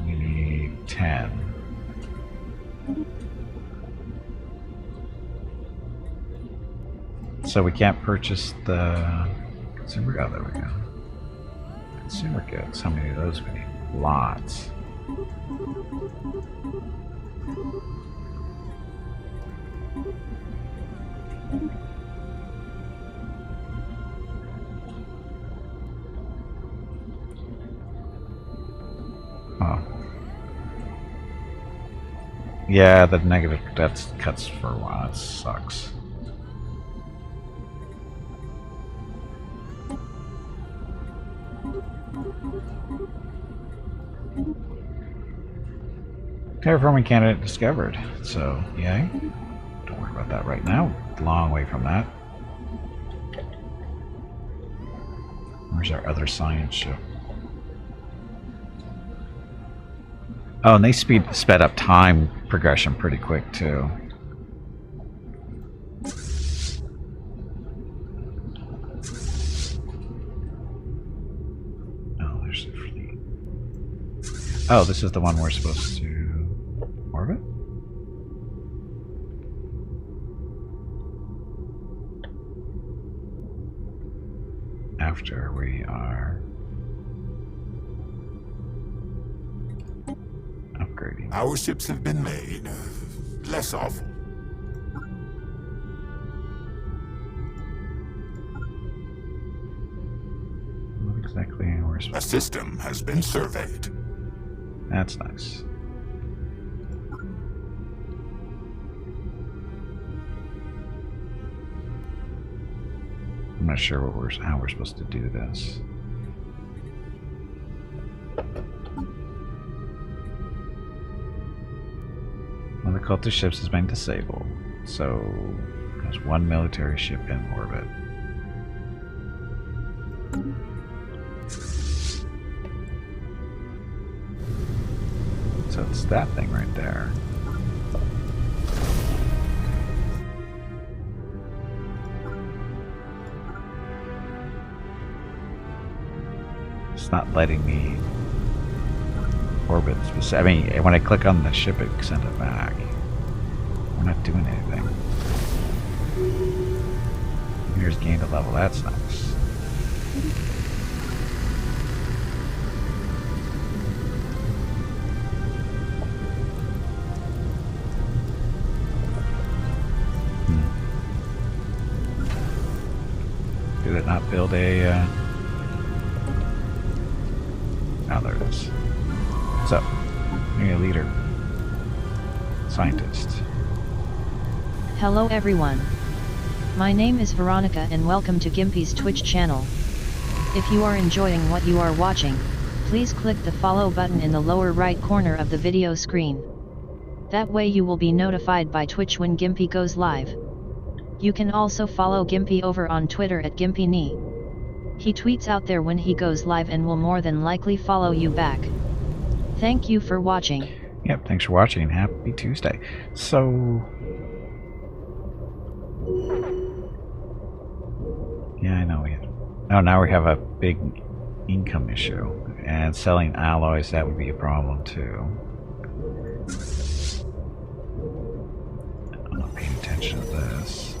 We need 10. So we can't purchase the consumer. Oh, there we go. Consumer goods. How many of those we need? Lots. Oh. Yeah, the negative that's cuts for a while. That sucks. Terraforming candidate discovered. So, yay. Don't worry about that right now. Long way from that. Where's our other science ship? Oh, and they sped up time progression pretty quick too. Oh, there's the fleet. Oh, this is the one we're supposed to orbit? After we are upgrading. Our ships have been made less awful. What exactly we're A supposed system has been surveyed. to... That's nice. I'm not sure how we're supposed to do this. One of the cultist ships has been disabled, so there's one military ship in orbit. So it's that thing right there. It's not letting me orbit. I mean, when I click on the ship, it sent it back. We're not doing anything. Here's gained a level. That's nice. Did it not build a... Oh, there it is. What's up? You're a leader. Scientist. Hello everyone. My name is Veronica and welcome to Gimpy's Twitch channel. If you are enjoying what you are watching, please click the follow button in the lower right corner of the video screen. That way you will be notified by Twitch when Gimpy goes live. You can also follow Gimpy over on Twitter at GimpyKnee. He tweets out there when he goes live and will more than likely follow you back. Thank you for watching. Yep, thanks for watching and happy Tuesday. So... yeah, I know we have... Oh, now we have a big income issue. And selling alloys, that would be a problem too. I'm not paying attention to this.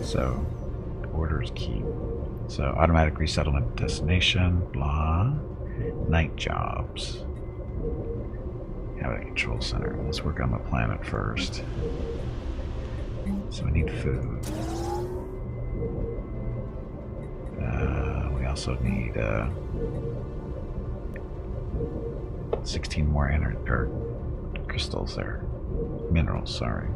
So, orders keep. So, automatic resettlement destination, blah. Night jobs. Have a control center. Let's work on the planet first. So we need food. We also need 16 more crystals there. Minerals, sorry.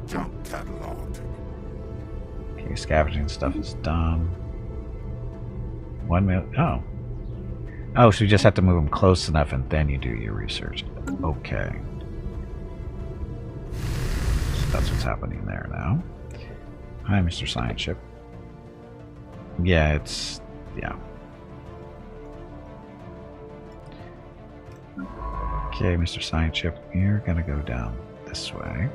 Jump cataloged. Okay, scavenging stuff is done. 1 minute. Oh. Oh, so you just have to move them close enough and then you do your research. Okay. So that's what's happening there now. Hi, Mr. Science Ship. Yeah, it's... yeah. Okay, Mr. Science Ship, you're gonna go down this way.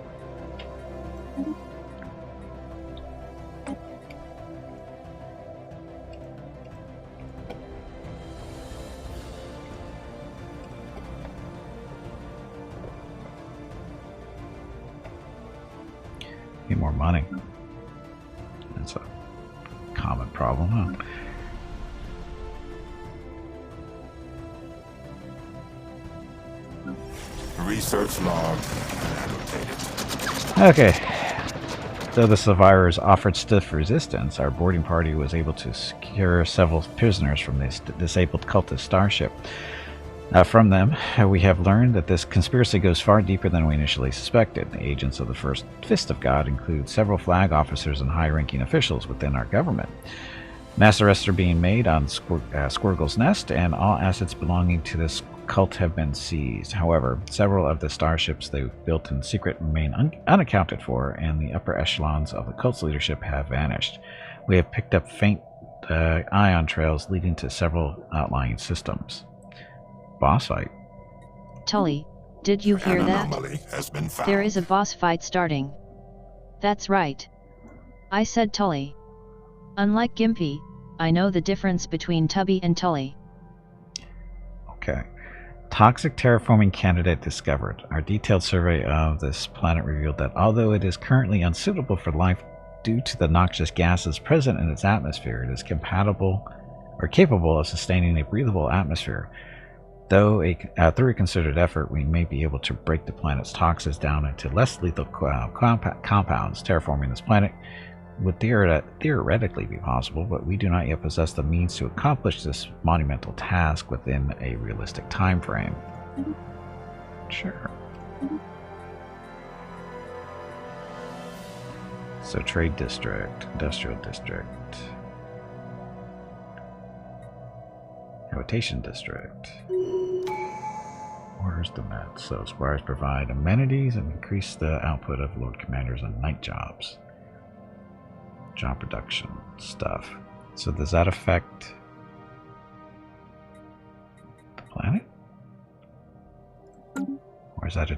Need more money. That's a common problem, huh? Research log annotated. Okay. Though the survivors offered stiff resistance, our boarding party was able to secure several prisoners from this disabled cultist starship. From them, we have learned that this conspiracy goes far deeper than we initially suspected. The agents of the First Fist of God include several flag officers and high-ranking officials within our government. Mass arrests are being made on Squirrgle's nest, and all assets belonging to this cult have been seized. However, several of the starships they've built in secret remain unaccounted for, and the upper echelons of the cult's leadership have vanished. We have picked up faint ion trails leading to several outlying systems. Boss fight. Tully, did you hear that? Has been found. There is a boss fight starting. That's right. I said Tully. Unlike Gimpy, I know the difference between Tubby and Tully. Okay. Toxic terraforming candidate discovered. Our detailed survey of this planet revealed that although it is currently unsuitable for life due to the noxious gases present in its atmosphere, it is capable of sustaining a breathable atmosphere. Though through a concerted effort, we may be able to break the planet's toxins down into less lethal compounds. Terraforming this planet would theoretically be possible, but we do not yet possess the means to accomplish this monumental task within a realistic time frame. Sure. So trade district, industrial district, habitation district. Where's the Met? So squires provide amenities and increase the output of Lord Commanders on night jobs. Job production stuff. So does that affect the planet? Or is that a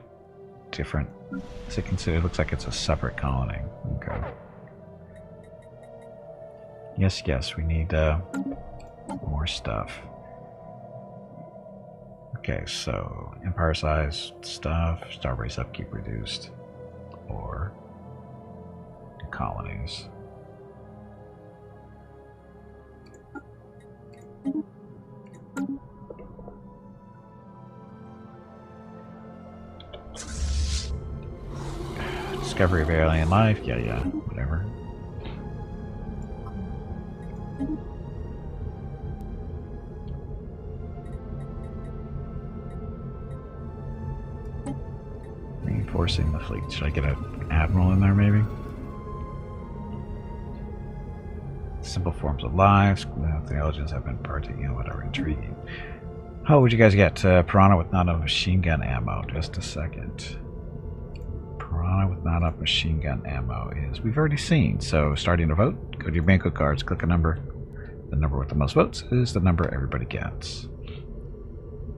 different? Is it considered? It looks like it's a separate colony. Okay. Yes, we need more stuff. Okay, so empire size stuff, starbase upkeep reduced, or colonies. Discovery of alien life, yeah, whatever. Reinforcing the fleet. Should I get an admiral in there, maybe? Simple forms of life. Theologians have been whatever, intriguing. How would you guys get? Piranha with not enough machine gun ammo. Just a second. Piranha with not enough machine gun ammo is we've already seen. So starting to vote, go to your banco cards, click a number. The number with the most votes is the number everybody gets.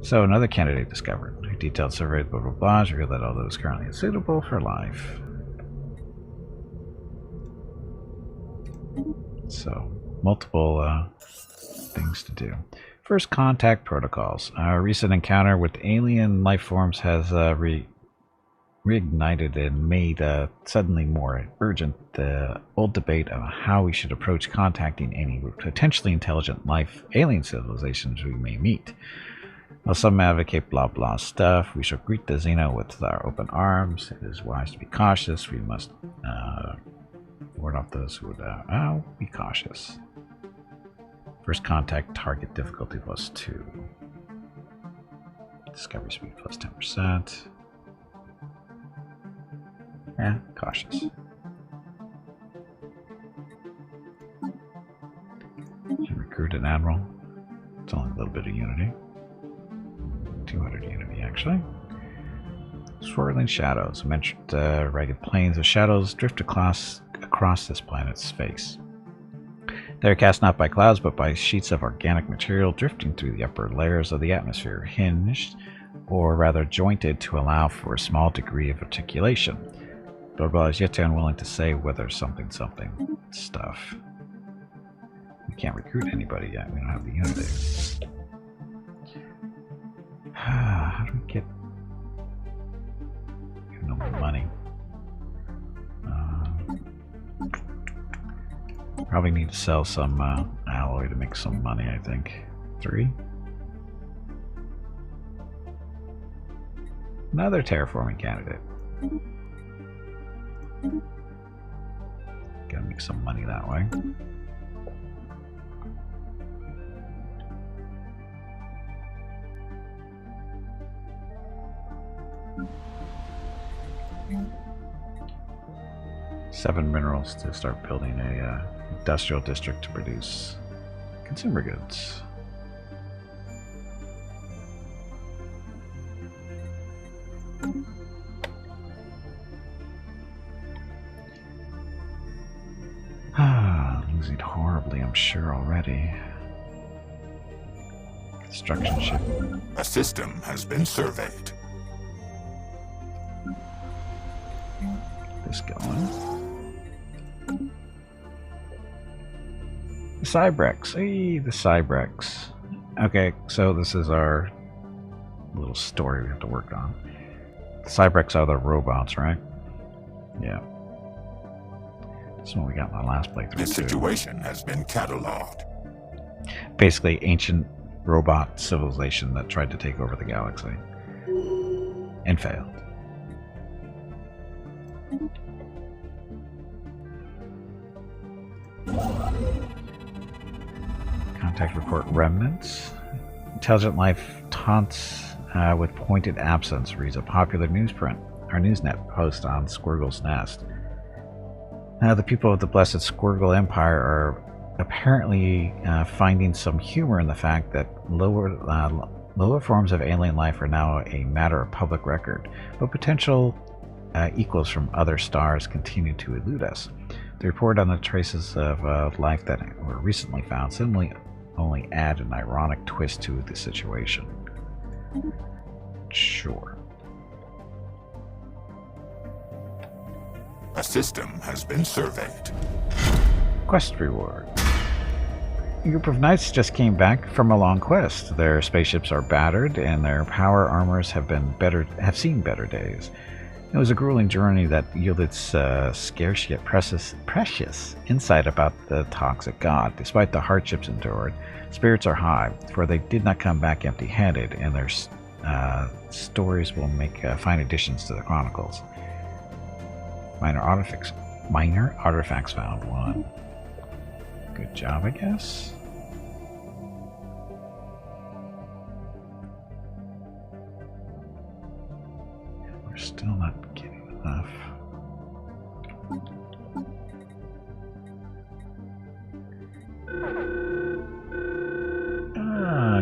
So another candidate discovered. A detailed survey of blah blah blah revealed that although it's currently unsuitable for life. So multiple things to do. First contact protocols. Our recent encounter with alien life forms has reignited and made suddenly more urgent the old debate of how we should approach contacting any potentially intelligent life alien civilizations we may meet. While some advocate blah blah stuff, we shall greet the Xeno with our open arms. It is wise to be cautious. We must ward off those who would be cautious. First contact target difficulty +2. Discovery speed +10%. Cautious. Can recruit an admiral. It's only a little bit of unity. 200 unity, actually. Swirling shadows. Mentioned ragged plains of shadows drift across this planet's face. They are cast not by clouds, but by sheets of organic material drifting through the upper layers of the atmosphere, hinged, or rather jointed, to allow for a small degree of articulation. Blabla is yet too unwilling to say whether something stuff. We can't recruit anybody yet. We don't have the unity. How do we get no money? Probably need to sell some alloy to make some money, I think. 3. Another terraforming candidate. Gotta make some money that way. 7 minerals to start building a industrial district to produce consumer goods. Losing horribly, I'm sure already. Construction ship. A system has been surveyed. This going. The Cybrex. Hey, the Cybrex. Okay, so this is our little story we have to work on. The Cybrex are the robots, right? Yeah. That's what we got in my last playthrough. The situation has been cataloged. Basically, ancient robot civilization that tried to take over the galaxy and failed. Contact report remnants. Intelligent life taunts with pointed absence, reads a popular newsprint. Our Newsnet post on Squirrgle's nest. The people of the blessed Squirrgle Empire are apparently finding some humor in the fact that lower forms of alien life are now a matter of public record, but potential equals from other stars continue to elude us. The report on the traces of life that were recently found simply only add an ironic twist to the situation. Sure. A system has been surveyed. Quest reward. A group of knights just came back from a long quest. Their spaceships are battered, and their power armors have seen better days. It was a grueling journey that yielded scarce yet precious insight about the toxic god. Despite the hardships endured, spirits are high, for they did not come back empty-handed, and their stories will make fine additions to the chronicles. Minor artifacts found. 1. Good job, I guess. We're still not getting enough.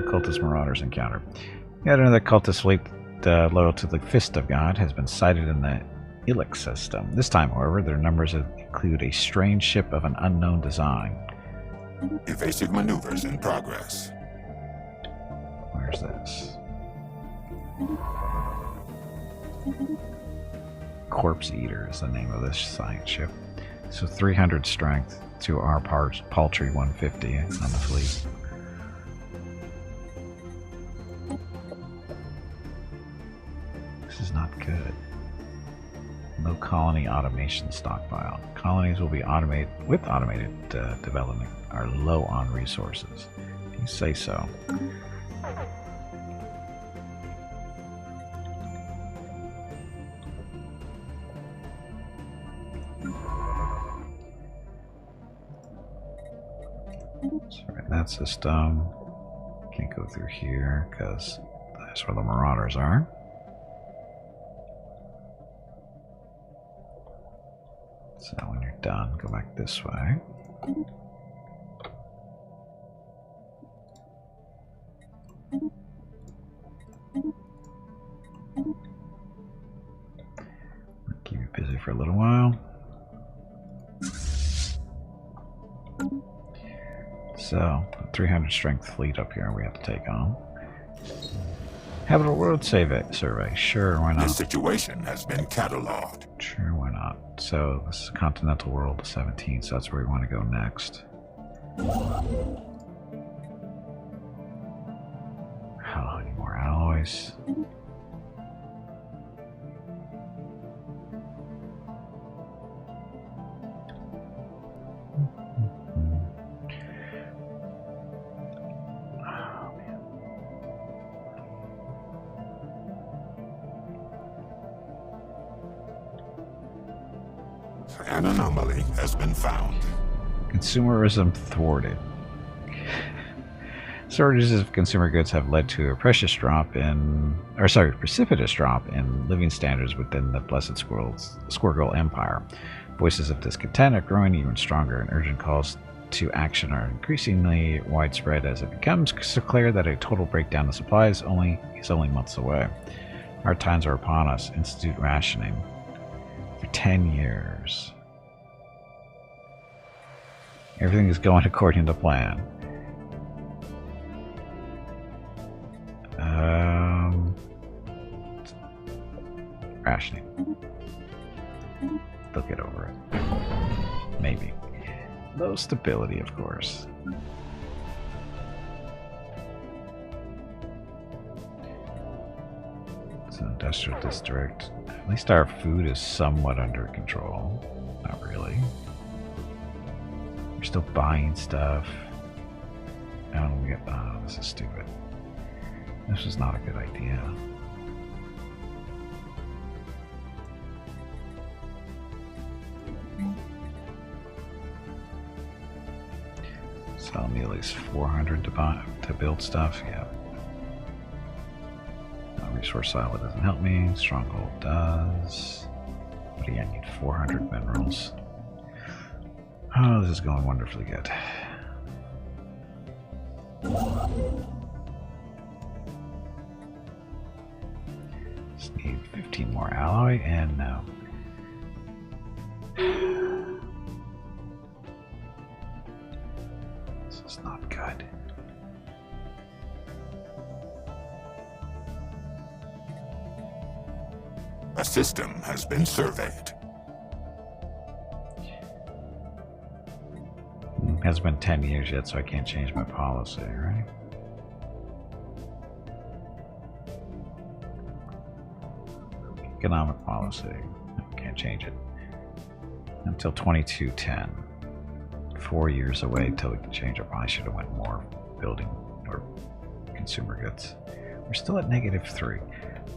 Cultist Marauders encounter. Yet another cultist fleet loyal to the Fist of God has been sighted in the Ilix system. This time, however, their numbers include a strange ship of an unknown design. Evasive maneuvers in progress. Where's this? Corpse Eater is the name of this science ship. So 300 strength to our paltry 150 on the fleet. This is not good. No colony automation stockpile. Colonies will be automated development are low on resources. If you say so. Sorry, that system can't go through here because that's where the Marauders are. So when you're done, go back this way. Keep you busy for a little while. So, 300 strength fleet up here we have to take on. Habitable world survey. Sure, why not? The situation has been cataloged. Sure, why not? So, this is continental world 17, so that's where we want to go next. Oh, any more alloys? An anomaly has been found. Consumerism thwarted. Shortages of consumer goods have led to a precipitous drop in living standards within the blessed Squirrgle Empire. Voices of discontent are growing even stronger, and urgent calls to action are increasingly widespread as it becomes clear that a total breakdown of supplies is only months away. Hard times are upon us. Institute rationing for 10 years. Everything is going according to plan. Rationing. They'll get over it. Maybe. Low stability, of course. It's an industrial district. At least our food is somewhat under control. Not really. We're still buying stuff. Oh, this is stupid. This was not a good idea. Sell me at least 400 to build stuff. Yeah. Resource silo doesn't help me. Stronghold does. But yeah, I need 400 minerals. Oh, this is going wonderfully good. Just need 15 more alloy, and no. This is not good. A system has been surveyed. It hasn't been 10 years yet, so I can't change my policy, right? Economic policy. Can't change it. Until 2210. 4 years away until we can change it. I should have went more building or consumer goods. We're still at -3.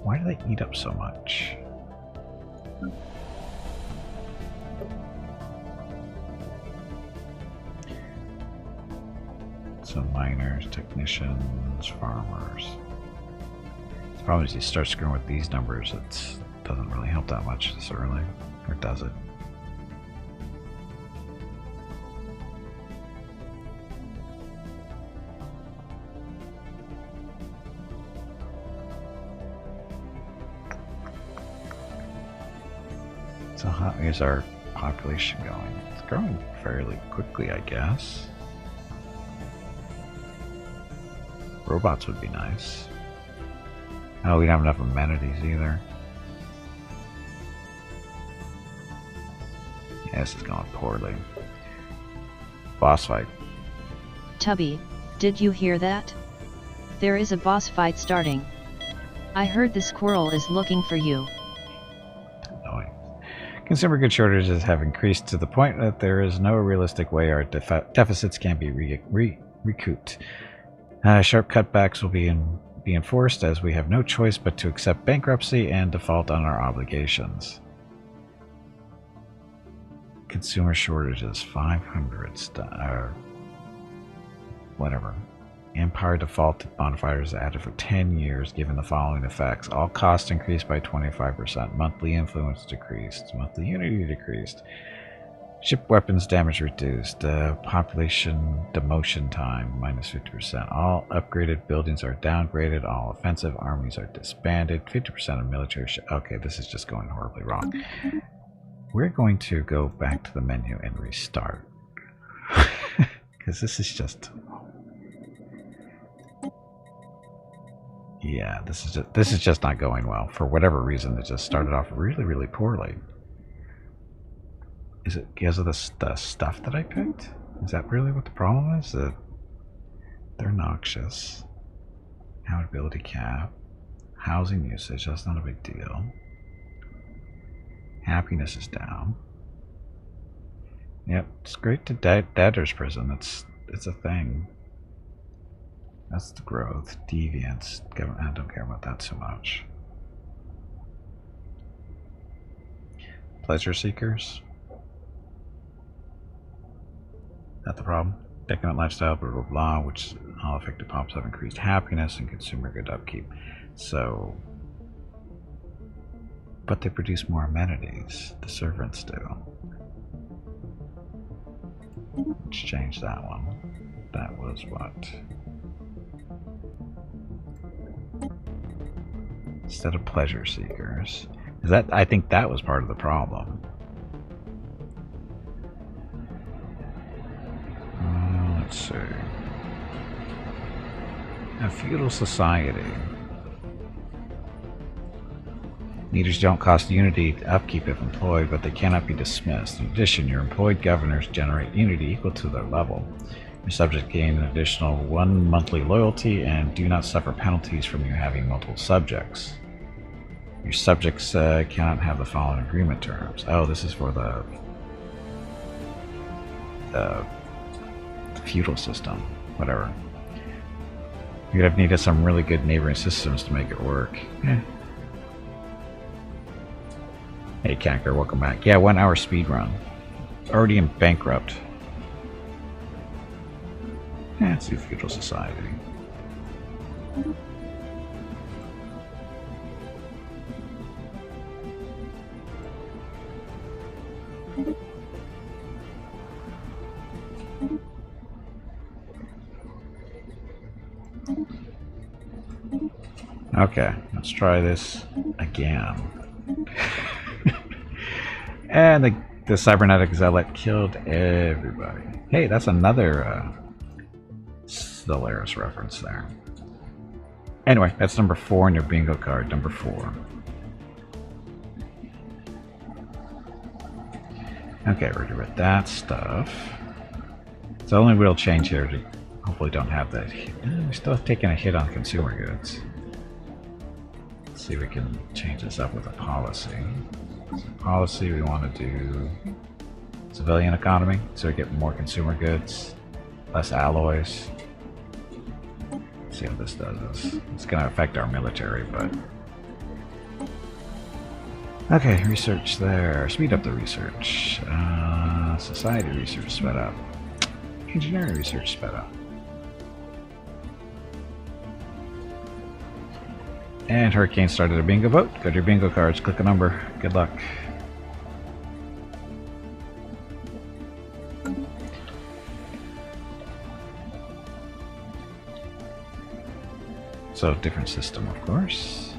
Why do they eat up so much? So miners, technicians, farmers. The problem is you start screwing with these numbers, it doesn't really help that much this early. Or does it? So how is our population going? It's growing fairly quickly, I guess. Robots would be nice. Oh, we don't have enough amenities either. Yeah, this is going poorly. Boss fight. Tubby, did you hear that? There is a boss fight starting. I heard the squirrel is looking for you. Annoying. Consumer goods shortages have increased to the point that there is no realistic way our deficits can be recouped. Sharp cutbacks will be enforced as we have no choice but to accept bankruptcy and default on our obligations. Consumer shortages, 500 whatever. Empire default modifiers added for 10 years given the following effects. All costs increased by 25%. Monthly influence decreased. Monthly unity decreased. Ship weapons damage reduced. Population demotion time minus 50%. All upgraded buildings are downgraded. All offensive armies are disbanded. 50% of military okay, this is just going horribly wrong. We're going to go back to the menu and restart. Because this is just... Yeah, this is just not going well. For whatever reason, it just started off really, really poorly. Is it because of the stuff that I picked? Is that really what the problem is? That they're noxious. Habitability cap. Housing usage, that's not a big deal. Happiness is down. Yep, it's great to debtor's prison. It's a thing. That's the growth. Deviance. I don't care about that so much. Pleasure seekers. That the problem? Decadent lifestyle, blah blah blah, which all affected pops have increased happiness and consumer good upkeep. So, but they produce more amenities. The servants do. Let's change that one. That was what? Instead of pleasure seekers. Is that? I think that was part of the problem. Let's see. A feudal society. Meters don't cost unity to upkeep if employed, but they cannot be dismissed. In addition, your employed governors generate unity equal to their level. Your subjects gain an additional 1 monthly loyalty and do not suffer penalties from you having multiple subjects. Your subjects cannot have the following agreement terms. Oh, this is for the feudal system. Whatever. You'd have needed some really good neighboring systems to make it work. Yeah. Hey Kanker, welcome back. Yeah, 1 hour speed run. Already in bankrupt. Yeah, let's do feudal society. Okay, let's try this again. And the cybernetic zealot killed everybody. Hey, that's another Stellaris reference there. Anyway, that's number 4 on your bingo card. Number 4. Okay, we're good with that stuff. It's the only real change here. To hopefully don't have that. We're still taking a hit on consumer goods. Let's see if we can change this up with a policy. Policy, we want to do civilian economy, so we get more consumer goods, less alloys. Let's see how this does. It's going to affect our military, but okay. Research there. Speed up the research. Society research sped up. Engineering research sped up. And Hurricane started a bingo vote. Go to your bingo cards, click a number. Good luck. So, different system, of course.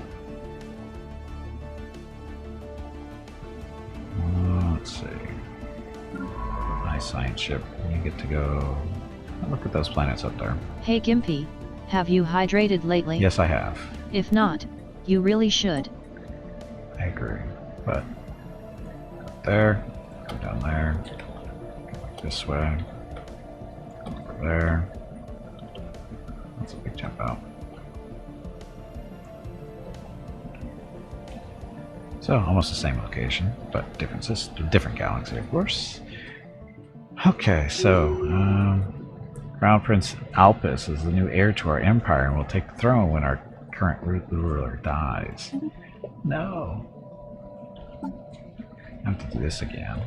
Let's see. Nice science ship. You get to go. Look at those planets up there. Hey Gimpy, have you hydrated lately? Yes, I have. If not, you really should. I agree, but go up there, go down there, go like this way, over there. That's a big jump out. So almost the same location, but different system, different galaxy, of course. Okay, so Crown Prince Alpus is the new heir to our empire and will take the throne when our current ruler dies. No. I have to do this again.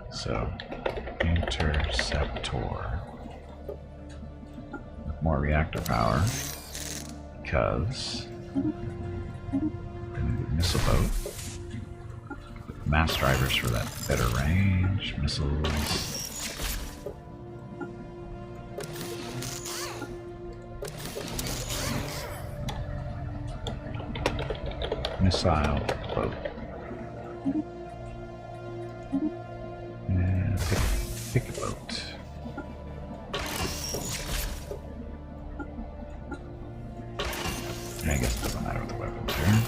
So, Interceptor. With more reactor power. Because missile boat. Mass drivers for that better range. Missiles. Missile boat. And pick a boat. I guess it doesn't matter with the weapons here.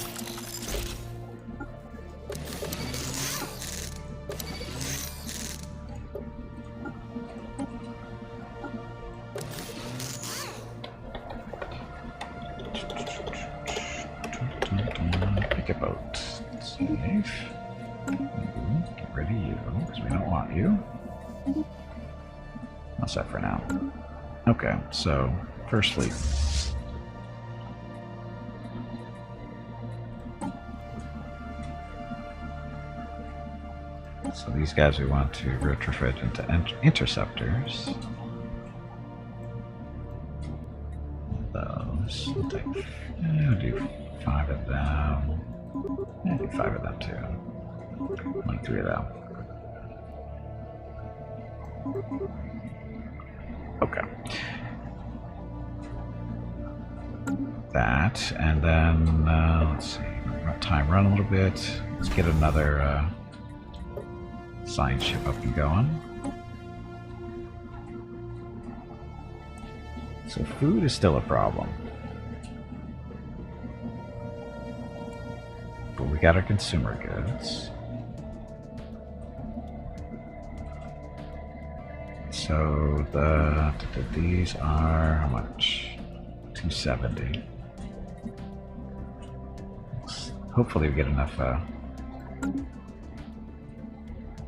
Pick a boat. Safe. Get rid of you, because we don't want you. That's that for now. Okay, so first fleet. So these guys we want to retrofit into interceptors. Those. I'll do 5 of them. I'll do 5 of them too. 23 of them. Okay. That, and then let's see. Time run a little bit. Let's get another science ship up and going. So food is still a problem. But we got our consumer goods. So these are how much? 270. Hopefully we get enough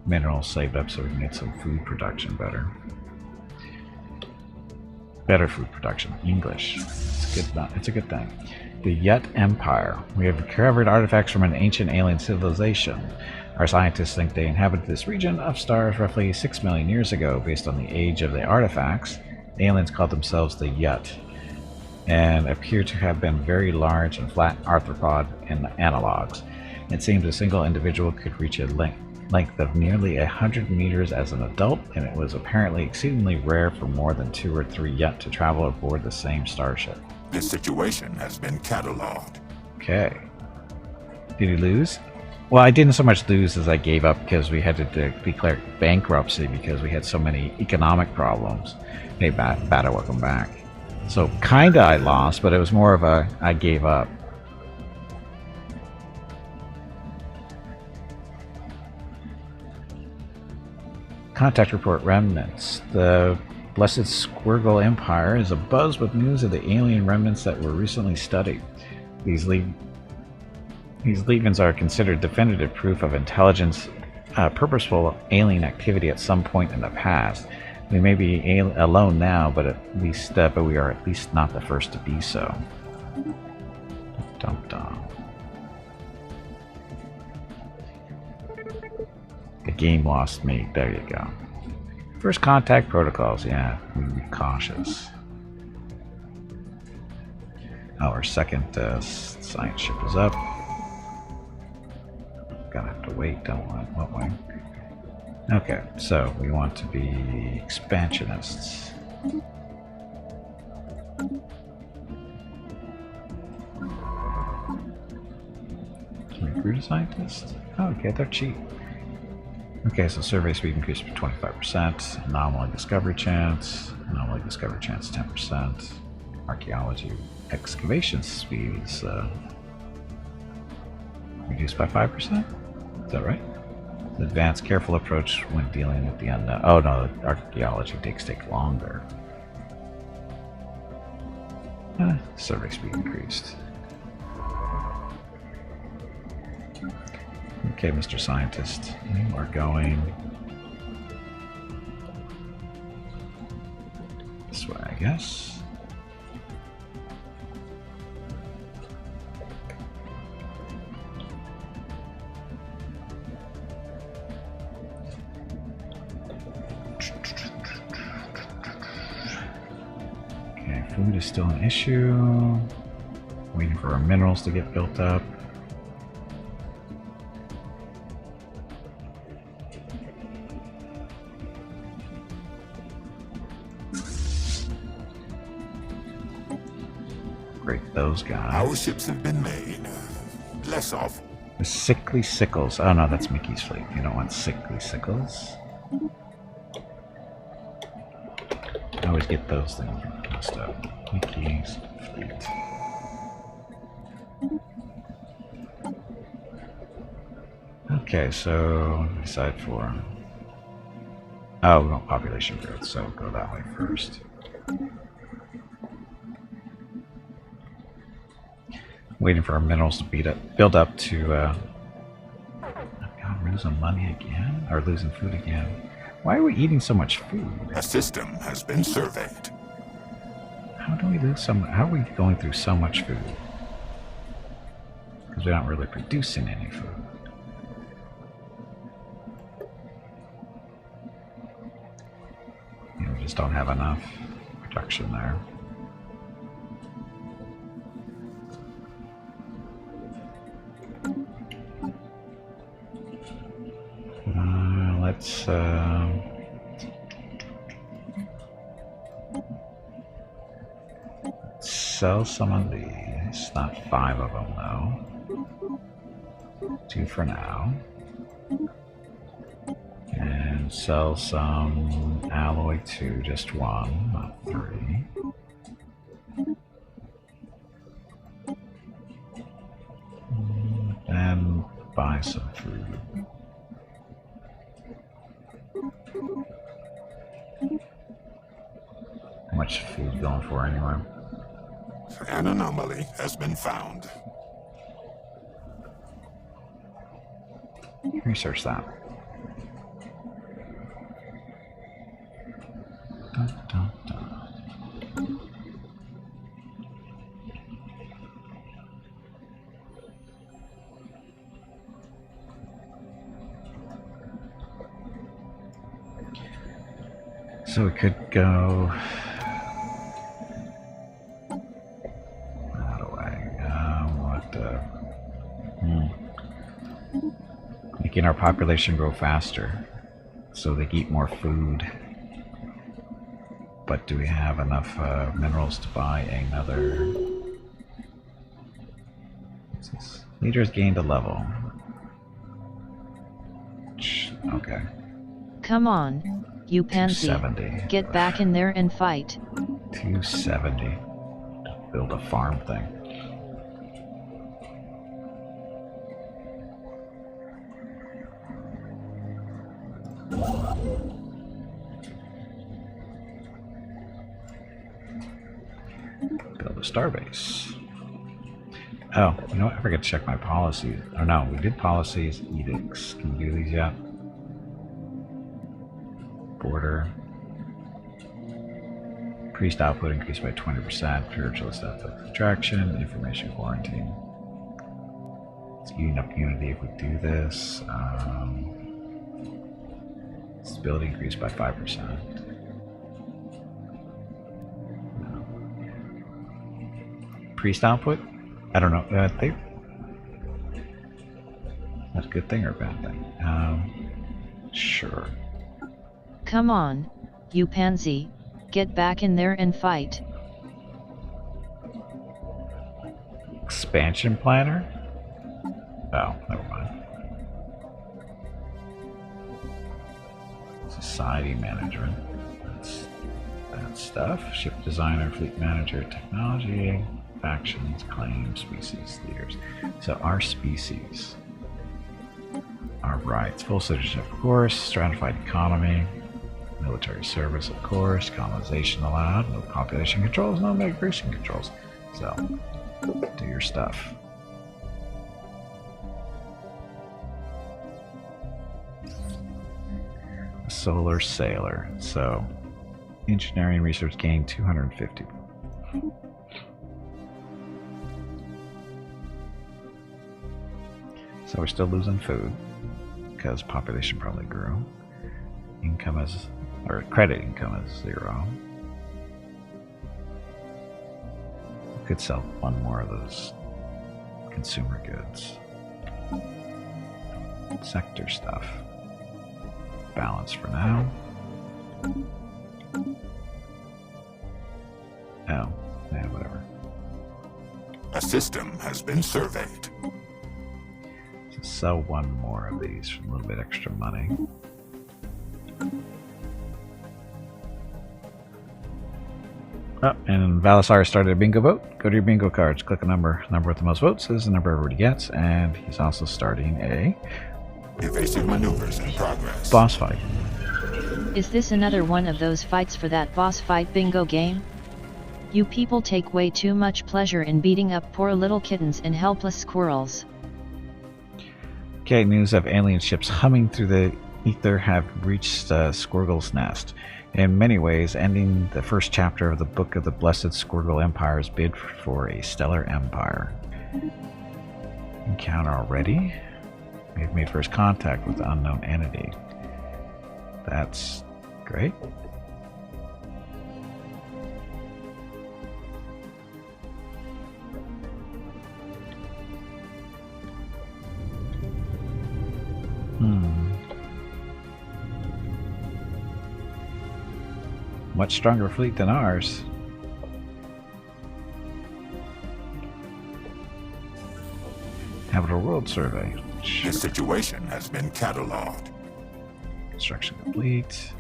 minerals saved up so we can get some food production better. Better food production. English. It's a good thing. The Yut Empire. We have recovered artifacts from an ancient alien civilization. Our scientists think they inhabited this region of stars roughly 6 million years ago. Based on the age of the artifacts, the aliens called themselves the Yut and appear to have been very large and flat arthropod in the analogs. It seems a single individual could reach a length of nearly 100 meters as an adult, and it was apparently exceedingly rare for more than 2 or 3 Yut to travel aboard the same starship. This situation has been cataloged. Okay. Did he lose? Well, I didn't so much lose as I gave up because we had to declare bankruptcy because we had so many economic problems. Hey, Bata, welcome back. So, kinda I lost, but it was more of a I gave up. Contact report remnants. The blessed Squirrgle Empire is abuzz with news of the alien remnants that were recently studied. These legions are considered definitive proof of intelligence, purposeful alien activity at some point in the past. We may be alone now, but we are at least not the first to be so. Dum dum. The game lost me. There you go. First contact protocols. Yeah, we be cautious. Our second science ship is up. Gonna have to wait, don't we? Okay, so we want to be expansionists. Can we recruit a scientist? Oh, okay, they're cheap. Okay, so survey speed increased by 25%. Anomaly discovery chance. Anomaly discovery chance 10%. Archaeology excavation speed is reduced by 5%. Is that right? Advanced careful approach when dealing with the unknown. Oh no, archaeology takes longer. Survey speed increased. Okay, Mr. Scientist, you are going this way, I guess. Food is still an issue. Waiting for our minerals to get built up. Break those guys. Our ships have been made less awful. The sickly sickles. Oh no, that's Mickey's fleet. You don't want sickly sickles. I always get those things messed up. Mickey's fleet. Okay, so decide for. Oh, we want population growth, so go that way first. Waiting for our minerals to build up to. God, we're losing money again, or losing food again. Why are we eating so much food? A system has been surveyed. How do we lose so much? How are we going through so much food? Because we're not really producing any food. just don't have enough production there. Let's sell some of these. Not 5 of them though. 2 for now. And sell some alloy 2, just 1, not 3. And buy some food. How much food going for anyway? An anomaly has been found. Research that. Dun, dun, dun. So we could go that way. Making our population grow faster so they eat more food. But do we have enough minerals to buy another? What's this? Leaders gained a level. Okay. Come on, you pansy. 270. Get back in there and fight. 270. Build a farm thing. Build a starbase. Oh, you know what? I forgot to check my policies. Oh no, we did policies, edicts. Can we do these yet? Border. Priest output increased by 20%. Spiritualist output attraction. Information quarantine. It's eating up unity if we do this. Stability increased by 5%. No. Priest output? I don't know. That's a good thing or a bad thing? Sure. Come on, you pansy. Get back in there and fight. Expansion planner? Oh, never mind. Society management. That's that stuff. Ship designer, fleet manager, technology, factions, claims, species, leaders. So our species. Our rights. Full citizenship, of course. Stratified economy. Military service, of course. Colonization allowed. No population controls, no migration controls. So, do your stuff. Solar Sailor. So, engineering research gain 250. So we're still losing food because population probably grew. Income is, or credit income is 0. We could sell one more of those consumer goods. Sector stuff. Balance for now. Oh, yeah, whatever. A system has been surveyed. So sell one more of these for a little bit extra money. Oh, and Valisar started a bingo vote. Go to your bingo cards, click a number. Number with the most votes is the number everybody gets, and he's also starting a Evasive maneuvers in progress. boss fight. Is this another one of those fights for that boss fight bingo game? You people take way too much pleasure in beating up poor little kittens and helpless squirrels. Okay, news of alien ships humming through the ether have reached Squirgle's nest. In many ways, ending the first chapter of the Book of the Blessed Squirgle Empire's bid for a stellar empire. Encounter already? We have made first contact with the unknown entity. That's great. Much stronger fleet than ours. Habitable world survey. The situation has been cataloged. Construction complete.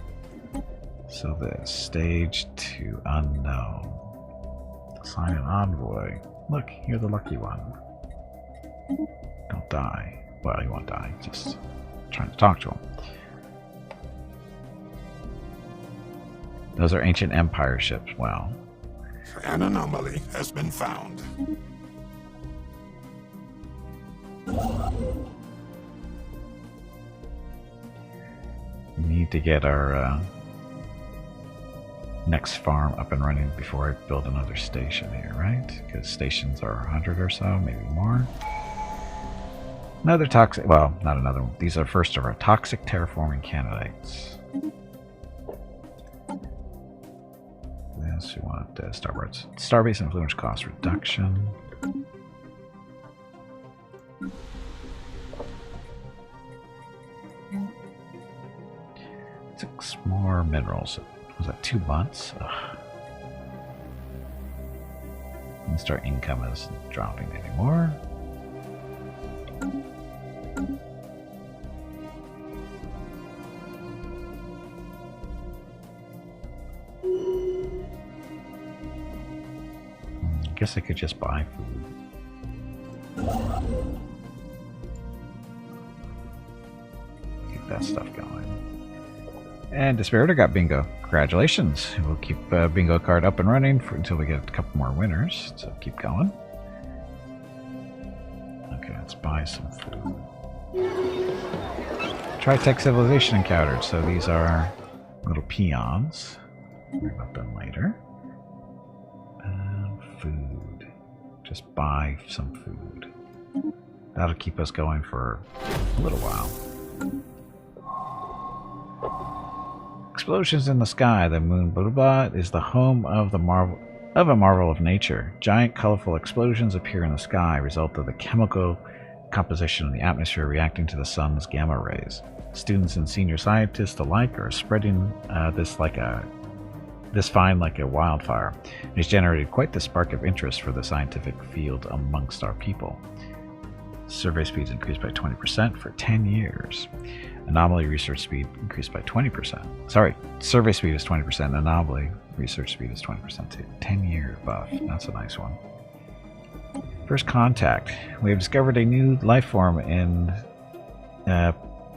So this stage 2 unknown. Assign an envoy. Look, you're the lucky one. Don't die. Well, you won't die. Just trying to talk to him. Those are ancient empire ships. Wow. An anomaly has been found. We need to get our next farm up and running before I build another station here, right? Because stations are 100 or so, maybe more. Another toxic, well, not another one. These are first of our toxic terraforming candidates. This, we want starboards. Starbase influence cost reduction. Six more minerals. Was that 2 months? Ugh. And our income isn't dropping anymore. I guess I could just buy food. Get that stuff going. And Dispiritor got bingo. Congratulations. We'll keep bingo card up and running until we get a couple more winners. So keep going. Okay, let's buy some food. Tri-tech civilization encountered. So these are little peons. Worry about them later. Food. Just buy some food. That'll keep us going for a little while. Explosions in the sky. The moon blah, blah, blah, is the home of a marvel of nature. Giant colorful explosions appear in the sky, result of the chemical composition of the atmosphere reacting to the sun's gamma rays. Students and senior scientists alike are spreading this find like a wildfire. It has generated quite the spark of interest for the scientific field amongst our people. Survey speeds increased by 20% for 10 years. Anomaly research speed increased by 20%. Sorry, survey speed is 20%. Anomaly research speed is 20% too. 10-year buff. That's a nice one. First contact. We have discovered a new life form in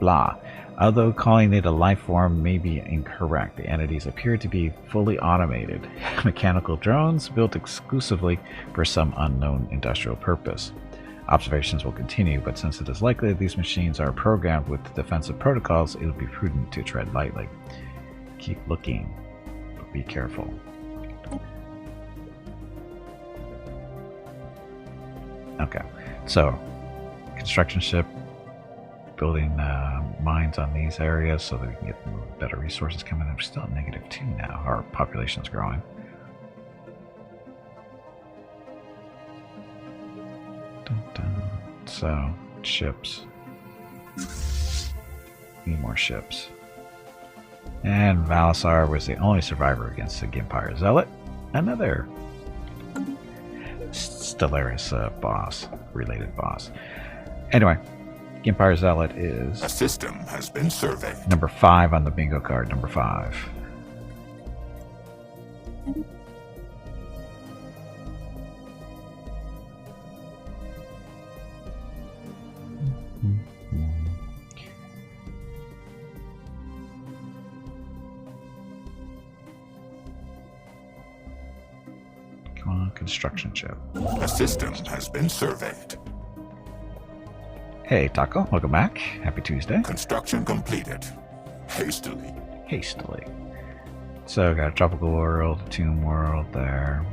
blah. Although calling it a life form may be incorrect, the entities appear to be fully automated, mechanical drones built exclusively for some unknown industrial purpose. Observations will continue, but since it is likely that these machines are programmed with defensive protocols, it will be prudent to tread lightly. Keep looking, but be careful. Okay, so construction ship, building mines on these areas so that we can get better resources coming in. We're still at -2 now. Our population's growing. So, ships. Need more ships. And Valisar was the only survivor against the Gimpire Zealot. Another Stellaris boss, related boss. Anyway, Gimpire Zealot is... A system has been surveyed. Number 5 on the bingo card, number 5. Come on, construction ship. A system has been surveyed. Hey, Taco, welcome back. Happy Tuesday. Construction completed. Hastily. Hastily. So, got a tropical world, a tomb world there.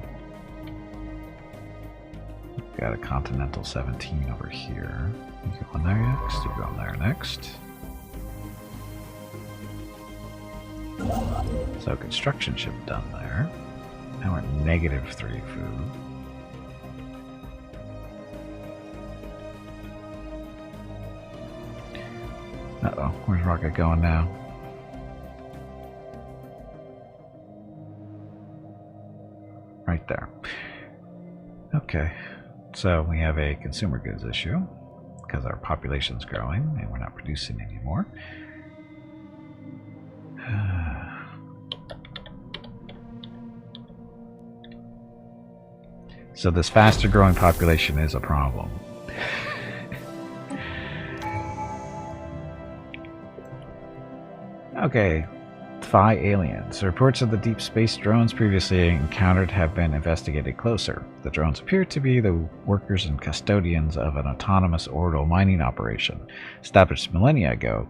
Got a continental 17 over here. You go on there next, you go on there next. So, construction ship done there. Now we're at -3 food. Uh-oh, where's Rocket going now? Right there. Okay, so we have a consumer goods issue because our population's growing and we're not producing anymore. So this faster growing population is a problem. Okay, Phi aliens. Reports of the deep space drones previously encountered have been investigated closer. The drones appear to be the workers and custodians of an autonomous orbital mining operation, established millennia ago,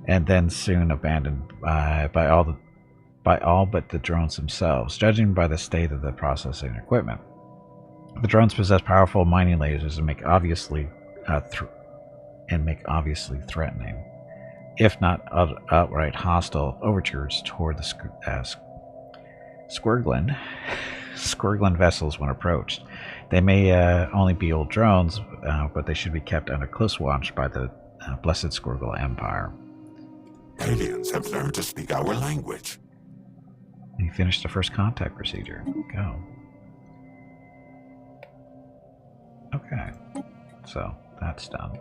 and then soon abandoned by all but the drones themselves, judging by the state of the processing equipment. The drones possess powerful mining lasers and make obviously threatening, if not outright hostile, overtures toward the Squirrgle vessels when approached. They may only be old drones, but they should be kept under close watch by the blessed Squirrgle Empire. Aliens have learned to speak our language. You finished the first contact procedure. Go. Okay, so that's done.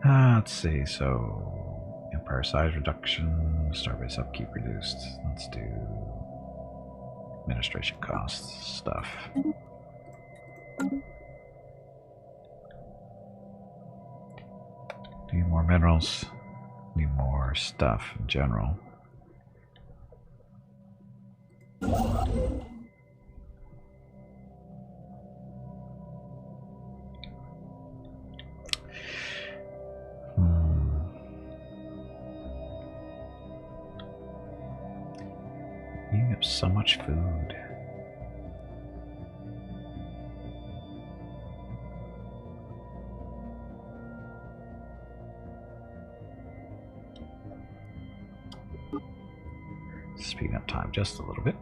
Let's see, so Empire size reduction, starbase upkeep reduced. Let's do administration costs stuff. Need more minerals, need more stuff in general. You have so much food. Speeding up time just a little bit.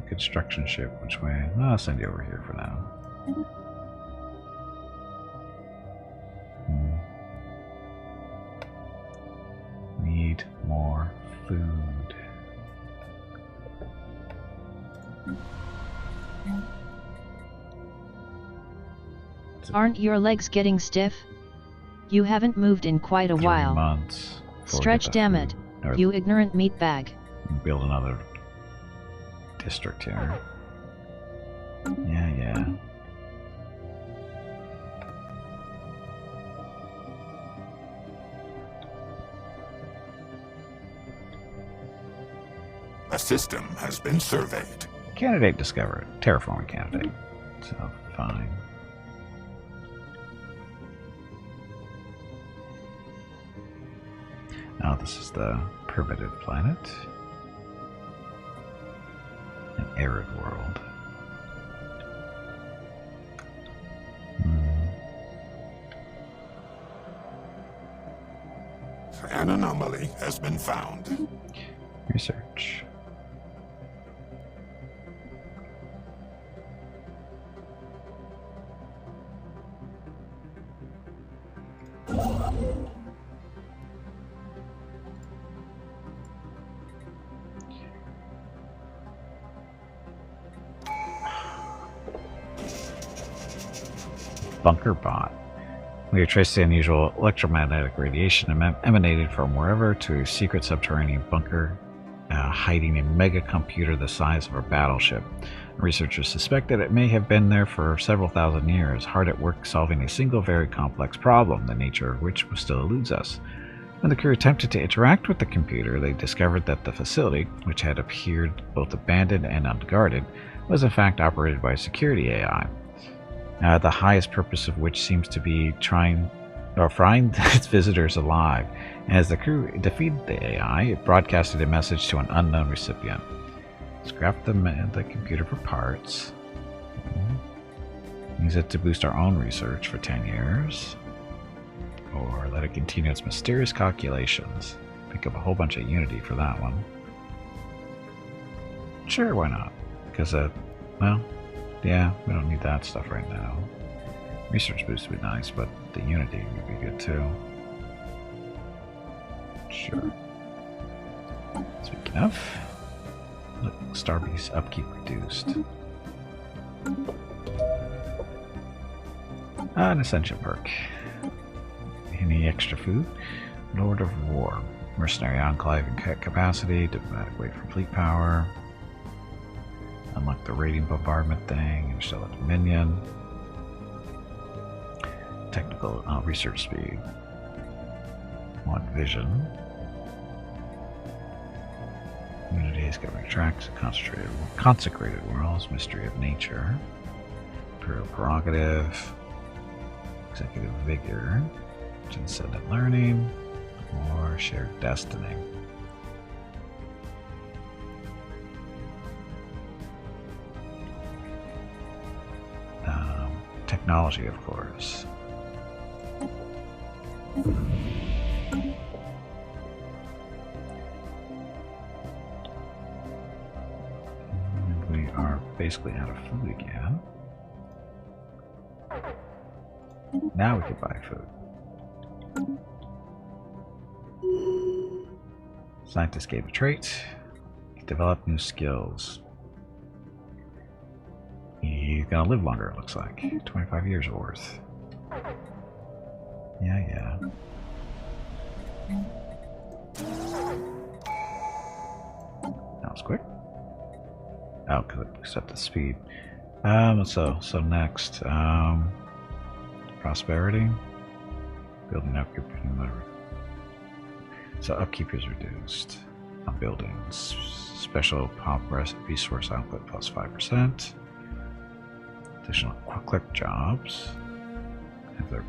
Construction ship, which way? I'll send you over here for now. Need more food. Aren't your legs getting stiff? You haven't moved in quite a 3 while. months. Stretch, damn it, you ignorant meatbag. Build another district here. Yeah. A system has been surveyed. Candidate discovered. Terraforming candidate. So, fine. Now this is the primitive planet. An arid world. An anomaly has been found. Research. Bunker bot. We have traced the unusual electromagnetic radiation emanated from wherever to a secret subterranean bunker hiding a mega computer the size of a battleship. Researchers suspect that it may have been there for several thousand years, hard at work solving a single very complex problem, the nature of which still eludes us. When the crew attempted to interact with the computer, they discovered that the facility, which had appeared both abandoned and unguarded, was in fact operated by a security AI. The highest purpose of which seems to be frying its visitors alive. And as the crew defeated the AI, it broadcasted a message to an unknown recipient. Scrap the computer for parts. Use it to boost our own research for 10 years. Or let it continue its mysterious calculations. Pick up a whole bunch of Unity for that one. Sure, why not? Because, well, Yeah, we don't need that stuff right now. Research boost would be nice, but the Unity would be good too. Sure. Speaking of, look, Starbeast upkeep reduced. An Ascension perk. Any extra food? Lord of War. Mercenary Enclave and capacity. Diplomatic weight for fleet power. Unlock the raiding bombardment thing. And still a minion. Technical research speed. Want vision. Communities, government tracks, consecrated worlds, mystery of nature, imperial prerogative, executive vigor, transcendent learning, or shared destiny. Technology, of course. We are basically out of food again. Now we can buy food. Scientists gave a trait. Develop new skills. He's gonna live longer, it looks like. 25 years worth. Yeah. That was quick. Oh, because it set the speed. So next, prosperity, building upkeep, whatever. So upkeep is reduced on buildings. Special pop resource output plus 5%. Additional click jobs. Have their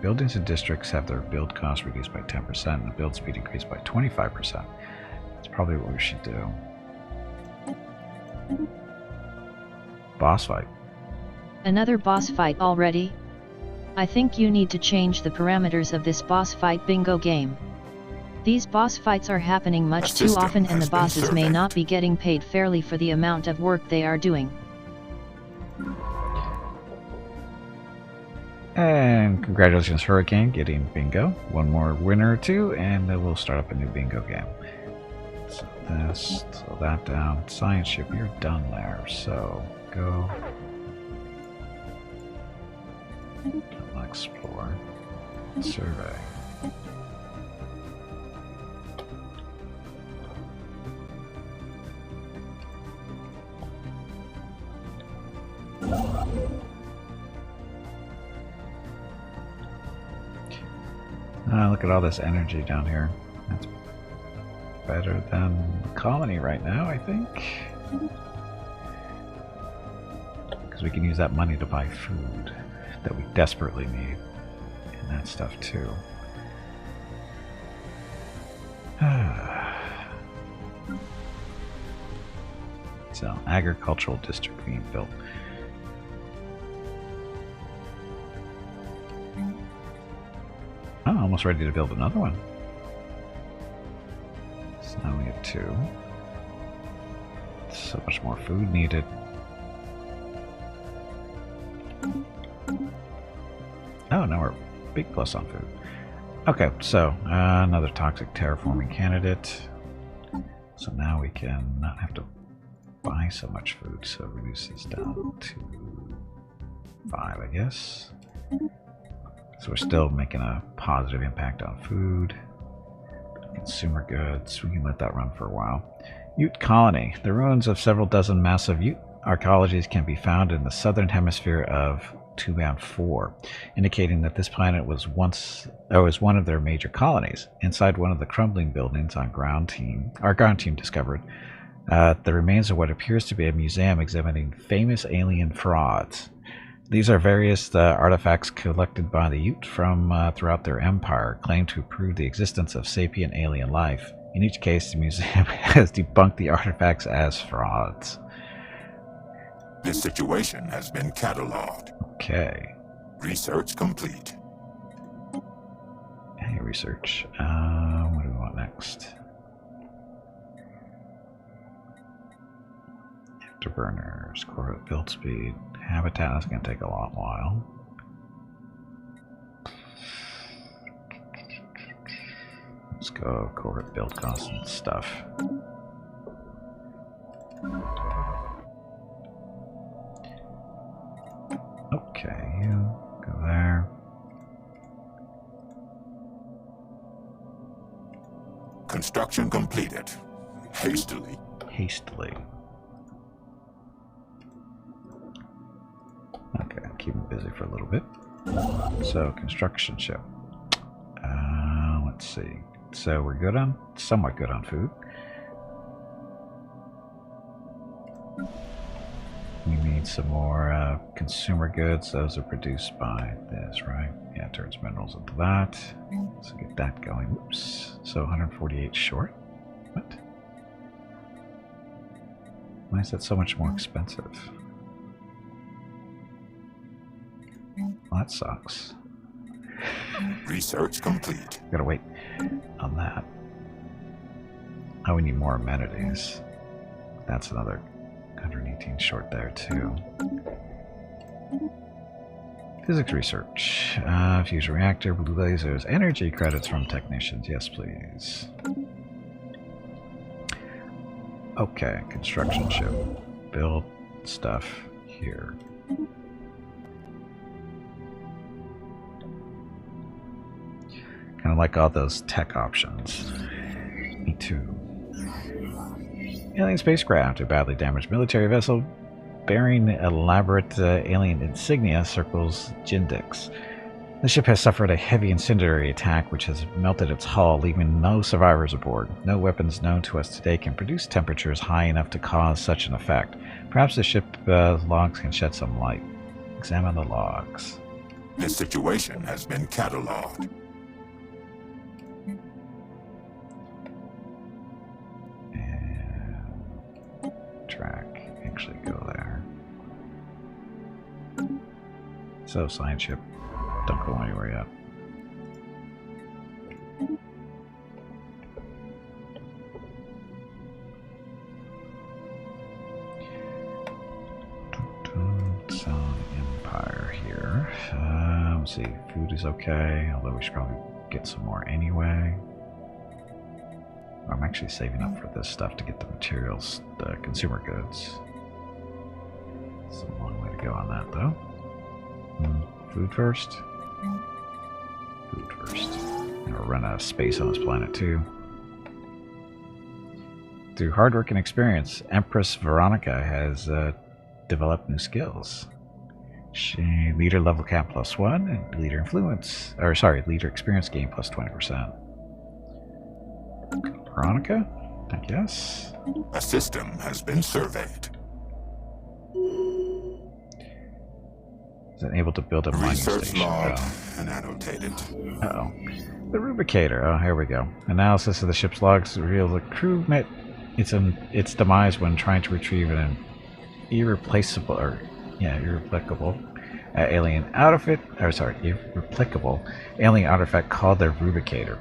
buildings and districts have their build cost reduced by 10% and the build speed increased by 25%. That's probably what we should do. Boss fight. Another boss fight already? I think you need to change the parameters of this boss fight bingo game. These boss fights are happening much too often and the bosses may not be getting paid fairly for the amount of work they are doing. And congratulations, Hurricane, getting bingo. One more winner or two, and then we'll start up a new bingo game. So this, slow that down. Science ship, you're done there. So go. Explore. Survey. Look at all this energy down here. That's better than the colony right now, I think. Because we can use that money to buy food that we desperately need. And that stuff too. So, agricultural district being built. Oh, almost ready to build another one. So now we have 2. So much more food needed. Oh, now we're big plus on food. Okay, so another toxic terraforming candidate. So now we can not have to buy so much food. So reduce this down to 5, I guess. So we're still making a positive impact on food. Consumer goods, we can let that run for a while. Ute colony. The ruins of several dozen massive Ute archaeologies can be found in the southern hemisphere of 2-4, indicating that this planet was once one of their major colonies. Inside one of the crumbling buildings our ground team discovered the remains of what appears to be a museum exhibiting famous alien frauds. These are various artifacts collected by the Ute from throughout their empire, claimed to prove the existence of sapient alien life. In each case, the museum has debunked the artifacts as frauds. This situation has been cataloged. Okay. Research complete. Hey, research. What do we want next? Afterburners, core build speed, habitat. That's going to take a long while. Let's go core build costs and stuff. Okay, you go there. Construction completed. Hastily. Hastily. Okay, keep him busy for a little bit. So, construction ship. Let's see. So we're good on, somewhat good on food. We need some more consumer goods. Those are produced by this, right? Yeah, it turns minerals into that. So get that going. Oops. So 148 short. What? Why is that so much more expensive? Well, that sucks. Research complete. Gotta wait on that. Oh, we need more amenities. That's another 118 short there too. Physics research. Fusion reactor, blue lasers, energy credits from technicians. Yes, please. Okay, construction ship. Build stuff here. Kind of like all those tech options. Me too. Alien spacecraft, a badly damaged military vessel bearing elaborate alien insignia, circles Jindix. The ship has suffered a heavy incendiary attack which has melted its hull, leaving no survivors aboard. No weapons known to us today can produce temperatures high enough to cause such an effect. Perhaps the ship logs can shed some light. Examine the logs. This situation has been cataloged. Track, actually go there. So, science ship, don't go anywhere yet. Empire here. Let's see, food is okay, although we should probably get some more anyway. I'm actually saving up for this stuff to get the materials, the consumer goods. It's a long way to go on that, though. Food first? Food first. And we'll run out of space on this planet, too. Through hard work and experience, Empress Veronica has developed new skills. She leader level cap +1 and leader influence, or sorry, leader experience gain plus 20%. Veronica, I guess. A system has been surveyed. Is it able to build a mining Research station? logged and annotated. Uh-oh. The Rubicator. Oh, here we go. Analysis of the ship's logs reveals the crew met its demise when trying to retrieve an irreplaceable alien irreplicable alien artifact called the Rubicator.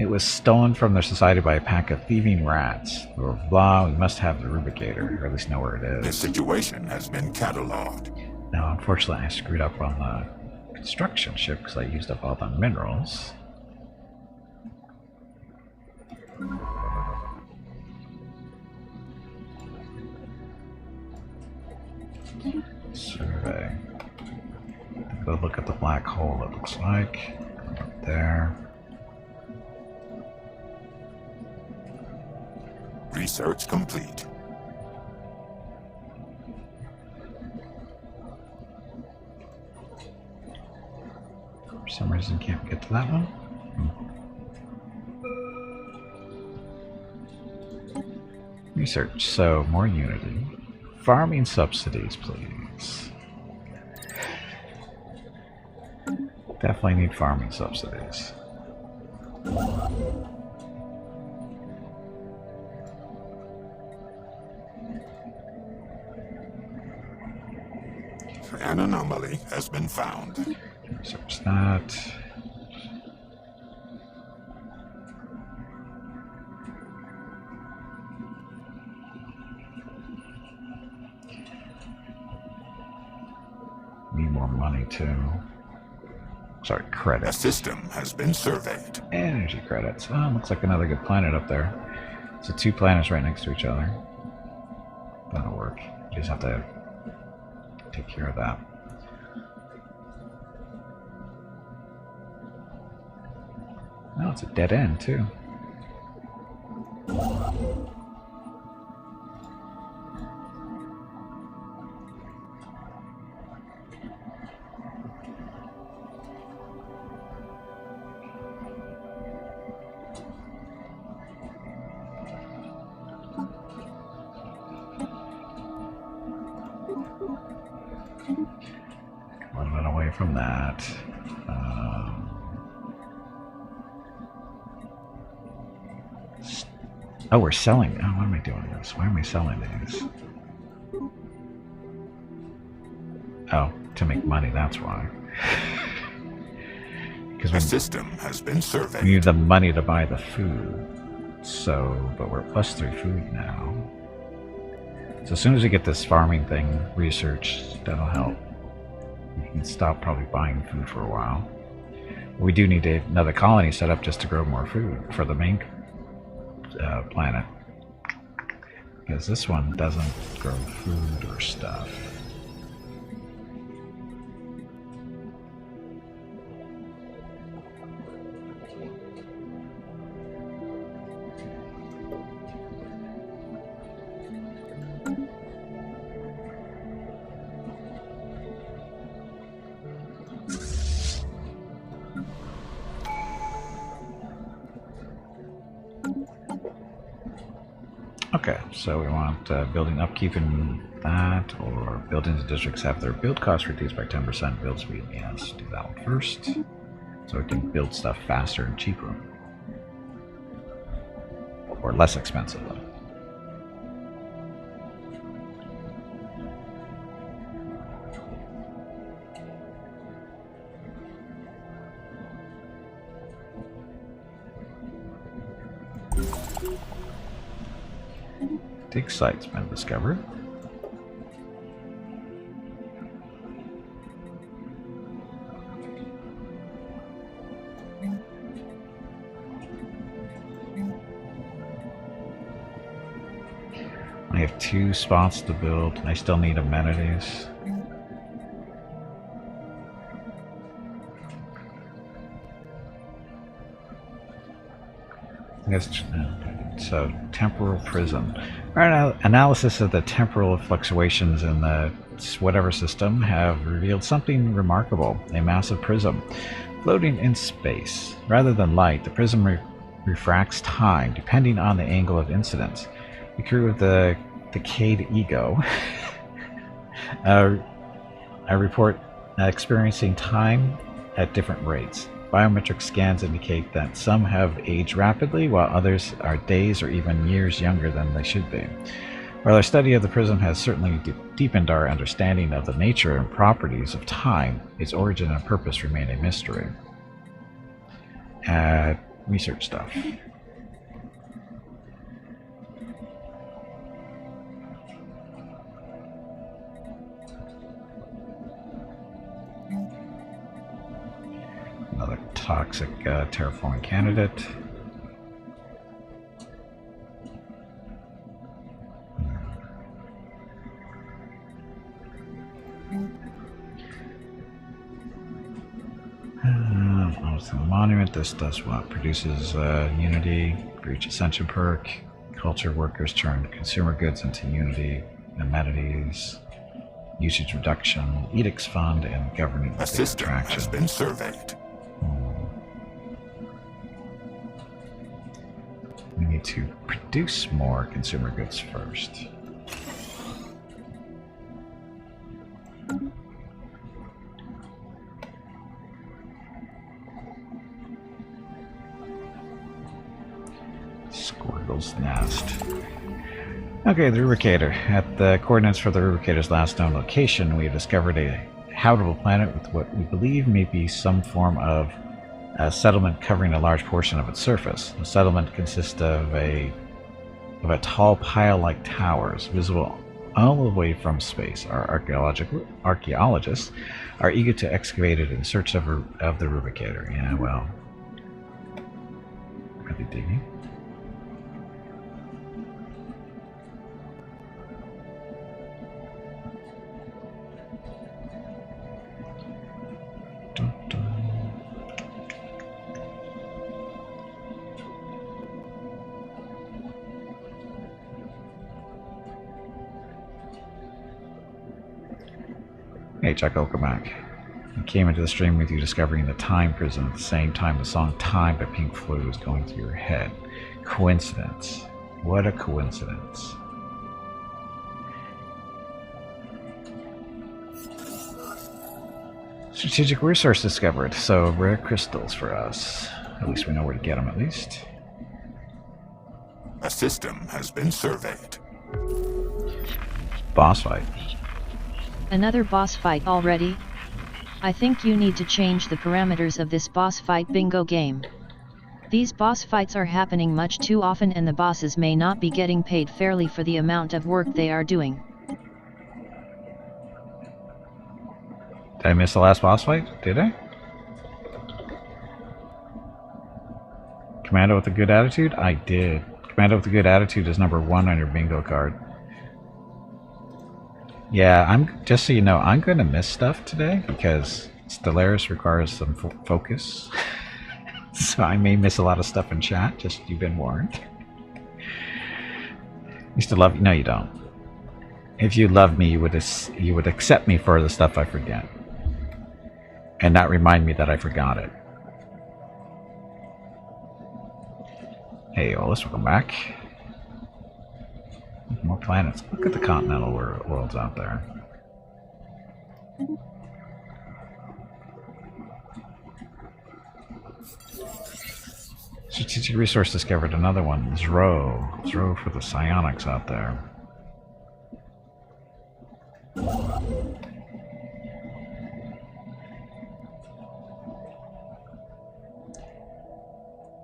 It was stolen from their society by a pack of thieving rats. Blah, we must have the Rubicator, or at least know where it is. This situation has been cataloged. Now, unfortunately, I screwed up on the construction ship because I used up all the minerals. Survey. Go look at the black hole, it looks like. Right there. Research complete. For some reason, can't get to that one. Research. So, more Unity. Farming subsidies, please. Definitely need farming subsidies. An anomaly has been found. Research that. more money too. Sorry, A credits. system has been surveyed. Energy credits. Oh, looks like another good planet up there. So 2 planets right next to each other. That'll work. You just have to take care of that. Oh, it's a dead end too. Running away from that. Oh, we're selling. Oh, why am I doing this? Why am I selling these? Oh, to make money, that's why. Because A system has been we surveyed. need the money to buy the food. So, but we're +3 food now. So as soon as we get this farming thing researched, that'll help. We can stop probably buying food for a while. We do need another colony set up just to grow more food for the main planet. Because this one doesn't grow food or stuff. Okay, so we want building upkeep in that, or buildings and districts have their build cost reduced by 10%. Build speed, yes, do that one first. So we can build stuff faster and cheaper. Or less expensive, though. Dig site's been discovered. I have 2 spots to build. I still need amenities. I guess, so temporal prism. Our analysis of the temporal fluctuations in the whatever system have revealed something remarkable. A massive prism floating in space. Rather than light, the prism refracts time depending on the angle of incidence. The crew of the decayed ego I report experiencing time at different rates. Biometric scans indicate that some have aged rapidly, while others are days or even years younger than they should be. While our study of the prism has certainly deepened our understanding of the nature and properties of time, its origin and purpose remain a mystery. Research stuff. Another toxic terraforming candidate. Also the monument. This does what? Produces Unity, Breach Ascension perk. Culture workers turn consumer goods into Unity, amenities, usage reduction, edicts fund, and governing A system has been surveyed. We need to produce more consumer goods first. Squirrgle's nest. Okay, the Rubricator. At the coordinates for the Rubricator's last known location, we have discovered a habitable planet with what we believe may be some form of a settlement covering a large portion of its surface. The settlement consists of a tall pile-like towers, visible all the way from space. Our archaeologists are eager to excavate it in search of the rubricator. Yeah, well, are they digging? Dun, dun. Hey, Chuck, welcome back. I came into the stream with you discovering the time prison at the same time the song Time by Pink Floyd was going through your head. Coincidence. What a coincidence. Strategic resource discovered. So, rare crystals for us. At least we know where to get them, at least. A system has been surveyed. Boss fight. Another boss fight already? I think you need to change the parameters of this boss fight bingo game. These boss fights are happening much too often and the bosses may not be getting paid fairly for the amount of work they are doing. Did I miss the last boss fight? Did I? Commando with a good attitude? I did. Commando with a good attitude is number 1 on your bingo card. Yeah, I'm just so you know, I'm going to miss stuff today because Stellaris requires some focus. So I may miss a lot of stuff in chat, just you've been warned. You still love me? No, you don't. If you love me, you would accept me for the stuff I forget. And not remind me that I forgot it. Hey, Olis, welcome back. More planets. Look at the continental worlds out there. Strategic resource discovered. Another one. Zro. Zro for the psionics out there.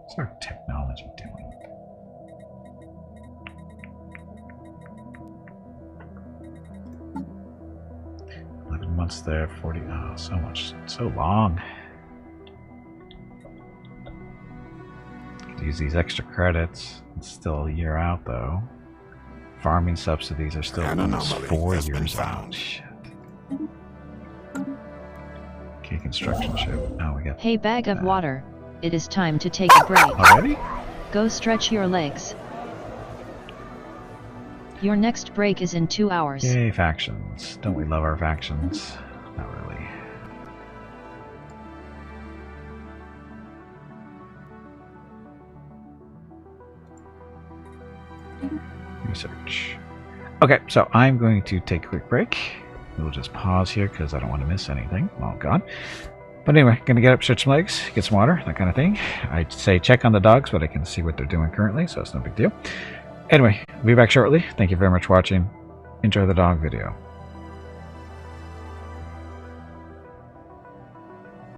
What's our technology doing? Months there, 40. Oh, so much, so long. Could use these extra credits. It's still a year out though. Farming subsidies are still almost 4 years out. Shit. Okay, construction ship. Oh, we got. Hey, bag of water. It is time to take a break. Already? Go stretch your legs. Your next break is in 2 hours. Yay, factions. Don't we love our factions? Not really. Research. Okay, so I'm going to take a quick break. We'll just pause here because I don't want to miss anything. Oh, God. But anyway, gonna get up, stretch some legs, get some water, that kind of thing. I'd say check on the dogs, but I can see what they're doing currently, so it's no big deal. Anyway, we'll be back shortly. Thank you very much for watching. Enjoy the dog video.